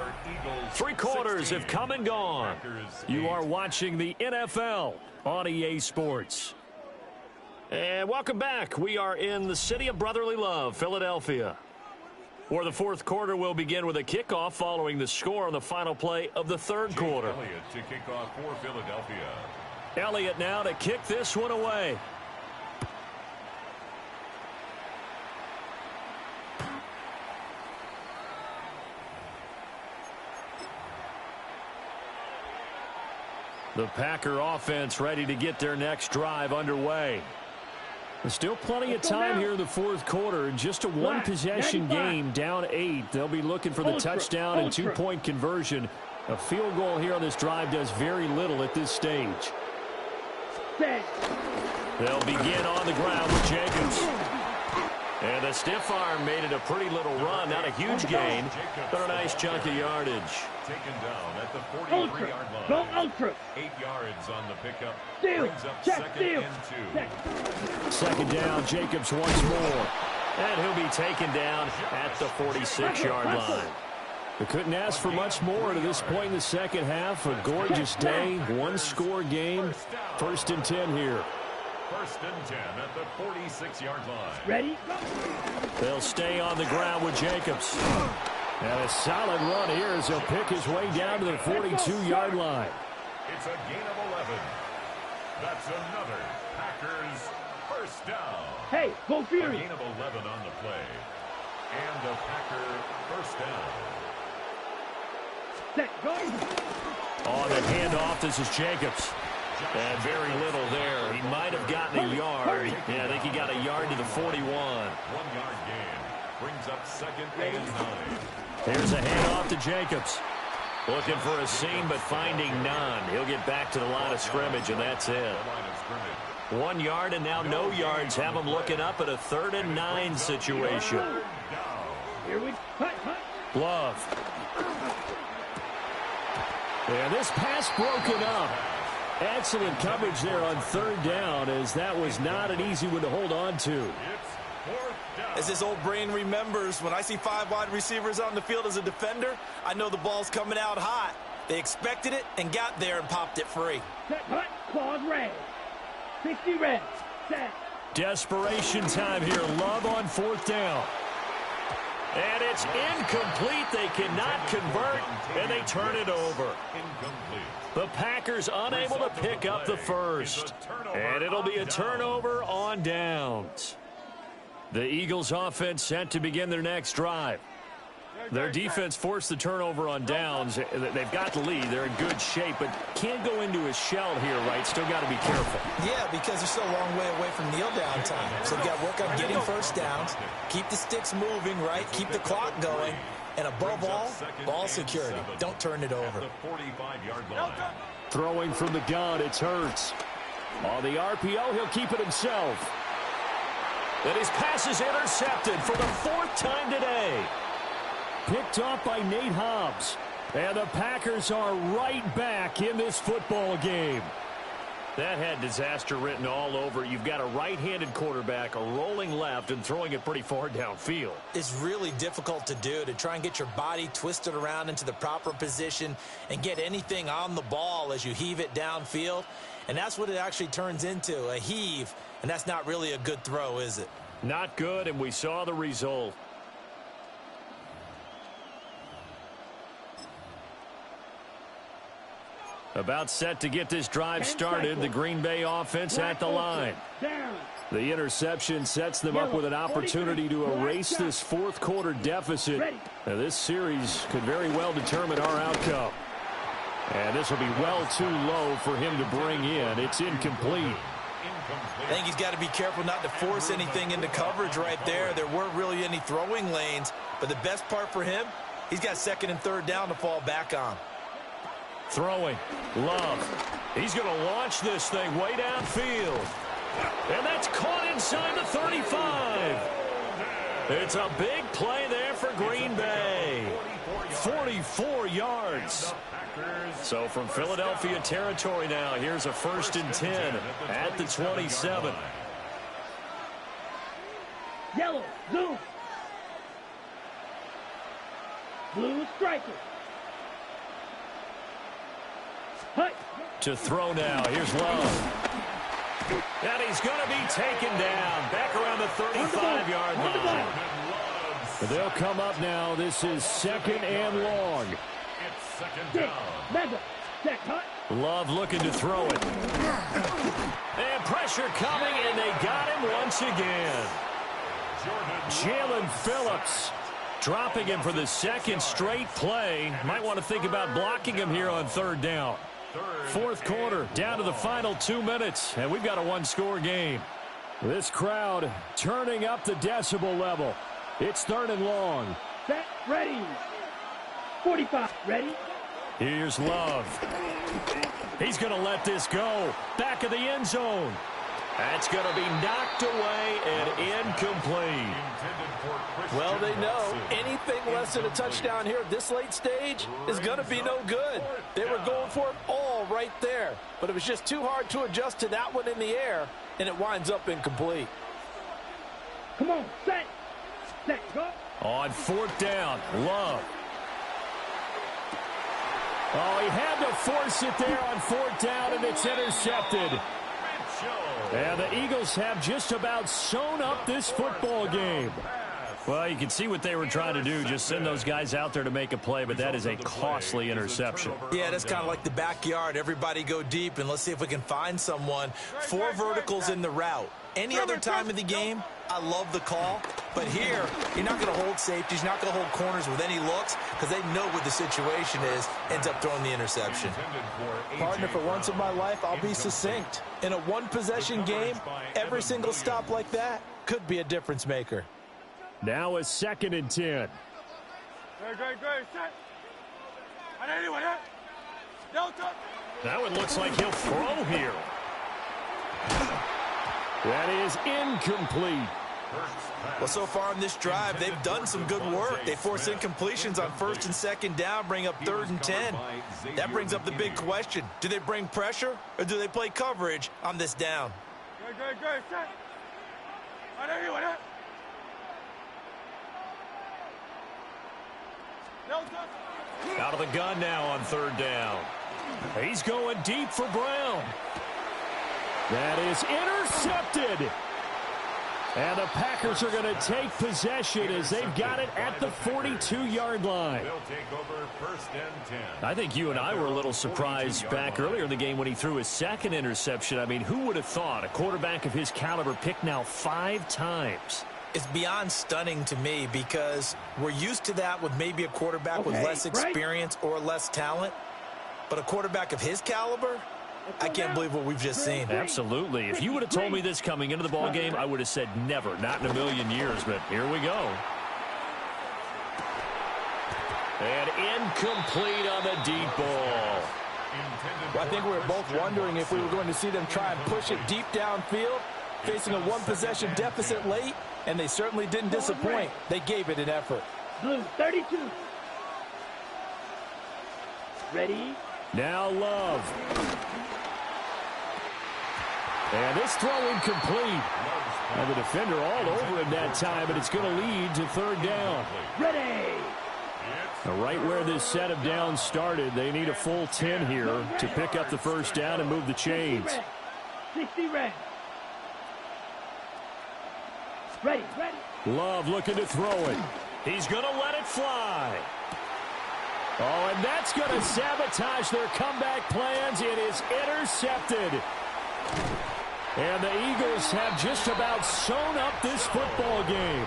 3 quarters have come and gone. You are watching the NFL on EA Sports. And welcome back. We are in the city of brotherly love, Philadelphia, where the 4th quarter will begin with a kickoff following the score on the final play of the 3rd quarter. Elliott to kick off for Philadelphia. Elliott now to kick this one away. The Packer offense ready to get their next drive underway. There's still plenty of time here in the 4th quarter. Just a 1-possession game, down 8. They'll be looking for the touchdown and 2-point conversion. A field goal here on this drive does very little at this stage. They'll begin on the ground with Jacobs. And the stiff arm made it a pretty little run. Not a huge gain, but a nice chunk of yardage. Taken down at the 43-yard line. Go ultra. 8 yards on the pickup. Brings up 2nd and 2. Second down, Jacobs once more. And he'll be taken down at the 46-yard line. They couldn't ask for much more to this point in the second half. A gorgeous day, 1-score game. 1st and 10 here. 1st and 10 at the 46-yard line. Ready? They'll stay on the ground with Jacobs. And a solid run here as he'll pick his way down to the 42-yard line. It's a gain of 11. That's another Packers first down. Hey, go Fury. A gain of 11 on the play. And a Packer first down. Set, go. On the handoff, this is Jacobs. And very little there. He might have gotten a yard. Yeah, I think he got a yard to the 41. 1-yard gain. Brings up 2nd and 9. Here's a handoff to Jacobs. Looking for a seam, but finding none. He'll get back to the line of scrimmage, and that's it. 1 yard, and now no yards. Have him looking up at a 3rd and 9 situation. Here we Love. And this pass broken up. Excellent coverage there on 3rd down, as that was not an easy one to hold on to. As his old brain remembers, when I see 5 wide receivers on the field as a defender, I know the ball's coming out hot. They expected it and got there and popped it free. Set, hut, claws red. 60 red. Set. Desperation time here. Love on 4th down. And it's incomplete. They cannot convert, and they turn it over. The Packers unable to pick up the first. And it'll be a turnover on downs. The Eagles offense set to begin their next drive. Their defense forced the turnover on downs. They've got the lead. They're in good shape, but can't go into a shell here, right? Still got to be careful. Yeah, because they're still a long way away from kneel down time. So they've got to work on getting first downs, keep the sticks moving, right? Keep the clock going. And above all, ball security. Don't turn it over. Throwing from the gun, it's Hurts. On the RPO, he'll keep it himself. And his pass is intercepted for the 4th time today. Picked off by Nate Hobbs. And the Packers are right back in this football game. That had disaster written all over. You've got a right-handed quarterback, a rolling left, and throwing it pretty far downfield. It's really difficult to do, to try and get your body twisted around into the proper position and get anything on the ball as you heave it downfield. And that's what it actually turns into, a heave. And that's not really a good throw, is it? Not good, and we saw the result. About set to get this drive started. The Green Bay offense at the line. The interception sets them up with an opportunity to erase this 4th quarter deficit. Now, this series could very well determine our outcome. And this will be well too low for him to bring in. It's incomplete. I think he's got to be careful not to force anything into coverage right there. There weren't really any throwing lanes. But the best part for him, he's got 2nd and 3rd down to fall back on. Throwing. Love. He's going to launch this thing way downfield. And that's caught inside the 35. It's a big play there for Green Bay. 44 yards. So from Philadelphia territory now, here's a 1st and 10 at the 27. Yellow, zoom. Blue striker. Hut. To throw now. Here's Love. And he's going to be taken down. Back around the 35-yard line. They'll come up now. This is 2nd and long. Love looking to throw it. And pressure coming, and they got him once again. Jalen Phillips dropping him for the 2nd straight play. Might want to think about blocking him here on 3rd down. 4th quarter, down to the final 2 minutes, and we've got a 1-score game. This crowd turning up the decibel level. It's 3rd and long. Set, ready. 45, ready. Here's Love. He's going to let this go. Back of the end zone. That's going to be knocked away and incomplete. Well, they know anything less than a touchdown here at this late stage is going to be no good. They were going for it all right there, but it was just too hard to adjust to that one in the air, and it winds up incomplete. Come on, set, go. On 4th down, Love. Oh, he had to force it there on 4th down, and it's intercepted. And the Eagles have just about sewn up this football game. Well, you can see what they were trying to do, just send those guys out there to make a play, but that is a costly interception. Yeah, that's kind of like the backyard. Everybody go deep, and let's see if we can find someone. 4 verticals in the route. Any other time of the game, I love the call. But here, you're not going to hold safeties. You're not going to hold corners with any looks because they know what the situation is. Ends up throwing the interception. Partner, for once in my life, I'll be succinct. In a one-possession game, every single stop like that could be a difference maker. Now a 2nd and 10. Great. Set. Now it looks like he'll throw here. That is incomplete. Well, so far on this drive, they've done some good work. They force incompletions on 1st and 2nd down, bring up 3rd and 10. That brings up the big question. Do they bring pressure or do they play coverage on this down? Great. Set. Out of the gun now on 3rd down. He's going deep for Brown. That is intercepted. And the Packers are going to take possession as they've got it at the 42-yard line. They'll take over 1st and 10. I think you and I were a little surprised back earlier in the game when he threw his 2nd interception. I mean, who would have thought a quarterback of his caliber picked now 5 times? It's beyond stunning to me because we're used to that with maybe a quarterback with less experience or less talent. But a quarterback of his caliber, I can't believe what we've just seen. Absolutely. If you would have told me this coming into the ball game, I would have said never, not in a million years. But here we go. And incomplete on the deep ball. Well, I think we were both wondering if we were going to see them try and push it deep downfield, facing a one-possession deficit late, and they certainly didn't disappoint. They gave it an effort. Blue, 32. Ready? Now Love. And this throw incomplete. And the defender all over him that time, but it's going to lead to third down. Ready? Right where this set of downs started, they need a full 10 here to pick up the first down and move the chains. 60 red. Ready. Love looking to throw it. He's going to let it fly. Oh, and that's going to sabotage their comeback plans. It is intercepted. And the Eagles have just about sewn up this football game.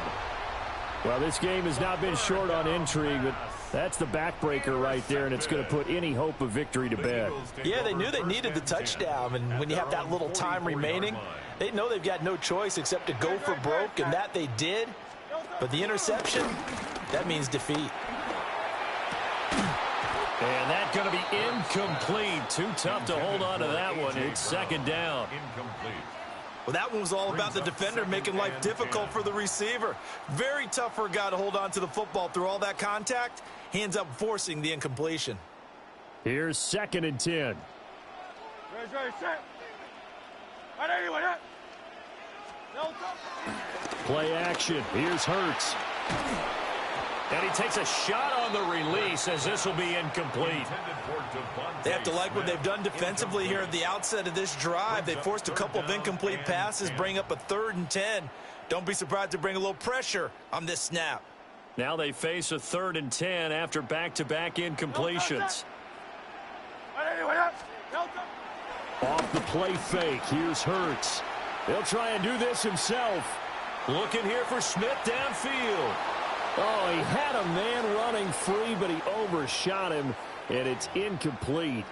Well, this game has not been short on intrigue, but that's the backbreaker right there, and it's going to put any hope of victory to bed. Yeah, they knew they needed the touchdown, and when you have that little time remaining, they know they've got no choice except to go for broke, and that they did. But the interception, that means defeat. And that's going to be incomplete. Too tough to hold on to that one. It's second down. Incomplete. Well, that one was all about the defender making life difficult for the receiver. Very tough for a guy to hold on to the football through all that contact. He ends up forcing the incompletion. Here's 2nd and 10. Ready, set. Play action. Here's Hurts. And he takes a shot on the release as this will be incomplete. They have to like what they've done defensively here at the outset of this drive. They forced a couple of incomplete passes, bring up a 3rd and 10. Don't be surprised to bring a little pressure on this snap. Now they face a 3rd and 10 after back-to-back incompletions. Off the play fake. Here's Hurts. He'll try and do this himself. Looking here for Smith downfield. Oh, he had a man running free, but he overshot him, and it's incomplete.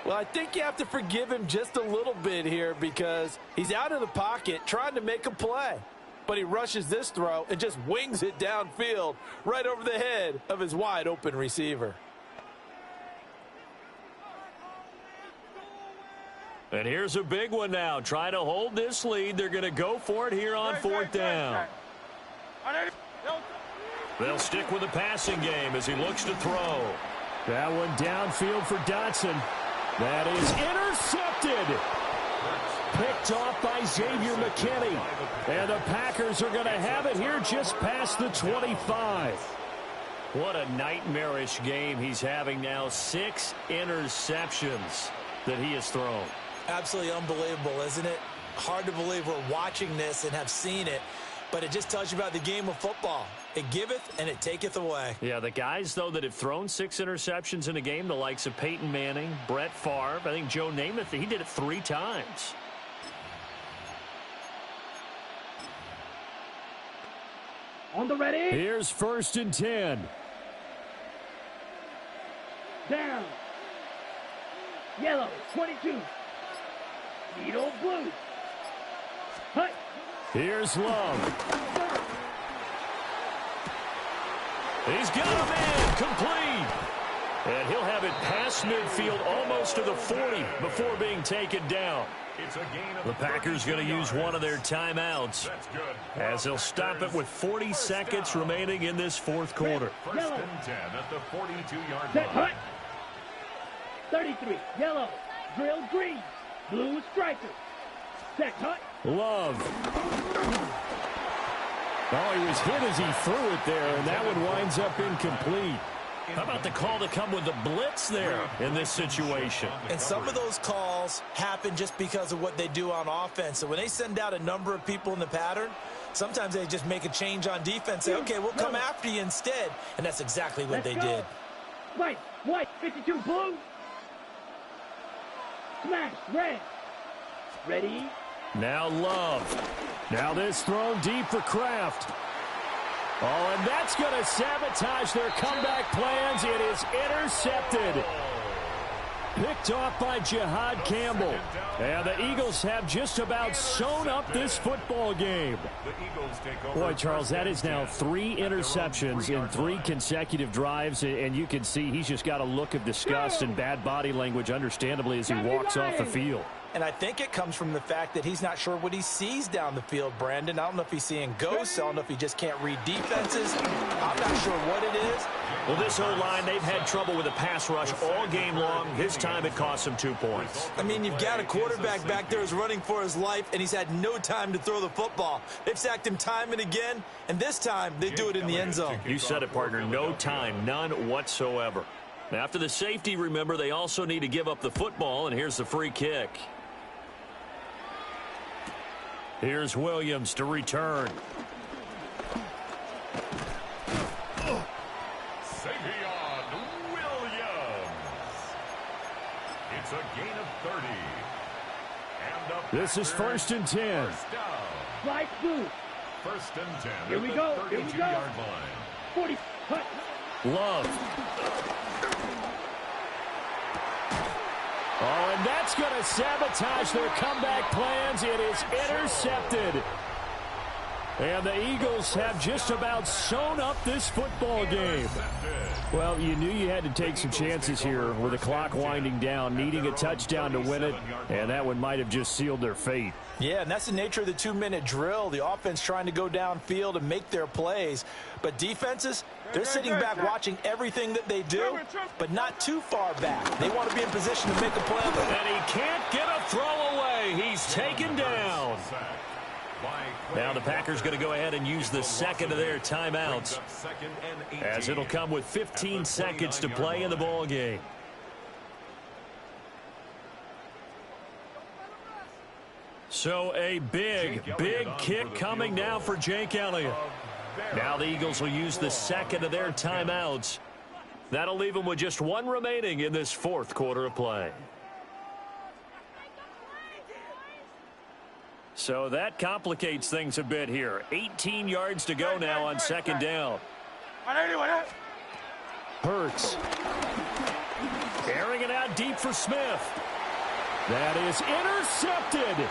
Well, I think you have to forgive him just a little bit here because he's out of the pocket trying to make a play. But he rushes this throw and just wings it downfield right over the head of his wide-open receiver. And here's a big one now. Trying to hold this lead. They're going to go for it here on 4th down. They'll stick with the passing game as he looks to throw. That one downfield for Dotson. That is intercepted. Picked off by Xavier McKinney. And the Packers are going to have it here just past the 25. What a nightmarish game he's having now. 6 interceptions that he has thrown. Absolutely unbelievable, isn't it? Hard to believe we're watching this and have seen it. But it just tells you about the game of football. It giveth and it taketh away. Yeah, the guys, though, that have thrown 6 interceptions in a game, the likes of Peyton Manning, Brett Favre, I think Joe Namath, he did it 3 times. On the ready. Here's 1st and 10. Down. Yellow, 22. Needle blue. Hut. Here's Love. He's got him in, complete. And he'll have it past midfield almost to the 40 before being taken down. The Packers going to use one of their timeouts as they'll stop it with 40 seconds remaining in this 4th quarter. 1st and 10 at the 42-yard Set, line. hut. 33. Yellow. Grilled green. Blue striker. Set, hut. Love. Oh, he was hit as he threw it there, and that one winds up incomplete. How about the call to come with the blitz there in this situation? And some of those calls happen just because of what they do on offense. So when they send out a number of people in the pattern, sometimes they just make a change on defense. Say, okay, we'll come after you instead. And that's exactly what they did. White, 52 blue. Smash, red. Ready. Now Love. Now this thrown deep for Kraft. Oh, and that's going to sabotage their comeback plans. It is intercepted. Picked off by Jihad Campbell. And the Eagles have just about sewn up this football game. Boy, Charles, that is now 3 interceptions in 3 consecutive drives, and you can see he's just got a look of disgust and bad body language, understandably, as he walks off the field. And I think it comes from the fact that he's not sure what he sees down the field, Brandon. I don't know if he's seeing ghosts. I don't know if he just can't read defenses. I'm not sure what it is. Well, this O-line, they've had trouble with the pass rush all game long. This time it cost them 2 points. I mean, you've got a quarterback back there who's running for his life, and he's had no time to throw the football. They've sacked him time and again, and this time they do it in the end zone. You said it, partner. No time, none whatsoever. After the safety, remember, they also need to give up the football, and here's the free kick. Here's Williams to return. Savion Williams. It's a gain of 30. And this is 1st and 10. Slide through. 1st and 10. Here we go. Here we go. 32-yard line. 40. Cut. Love. Oh, and that's going to sabotage their comeback plans. It is intercepted. And the Eagles have just about sewn up this football game. Well, you knew you had to take some chances here with the clock winding down, needing a touchdown to win it, and that one might have just sealed their fate. Yeah, and that's the nature of the 2-minute drill. The offense trying to go downfield and make their plays. But defenses, they're sitting back watching everything that they do, but not too far back. They want to be in position to make a play. And he can't get a throw away. He's taken down. Now the Packers going to go ahead and use the second of their timeouts, as it'll come with 15 seconds to play in the ball game. So a big kick coming now for Jake Elliott. Now the Eagles will use the second of their timeouts. That'll leave them with just 1 remaining in this 4th quarter of play. So that complicates things a bit here. 18 yards to go now on 2nd down. Hurts. Airing it out deep for Smith. That is intercepted.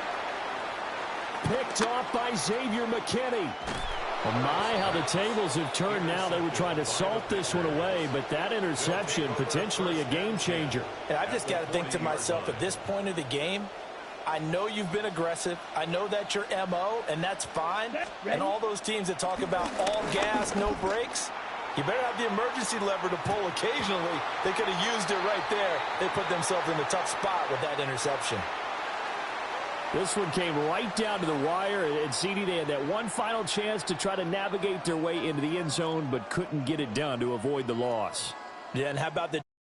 Picked off by Xavier McKinney. Well, my, how the tables have turned now. They were trying to salt this one away, but that interception, potentially a game changer. And I've just got to think to myself, at this point of the game, I know you've been aggressive. I know that's your MO, and that's fine. And all those teams that talk about all gas, no brakes, you better have the emergency lever to pull occasionally. They could have used it right there. They put themselves in a tough spot with that interception. This one came right down to the wire, and CD, they had that one final chance to try to navigate their way into the end zone, but couldn't get it done to avoid the loss. Yeah, and how about the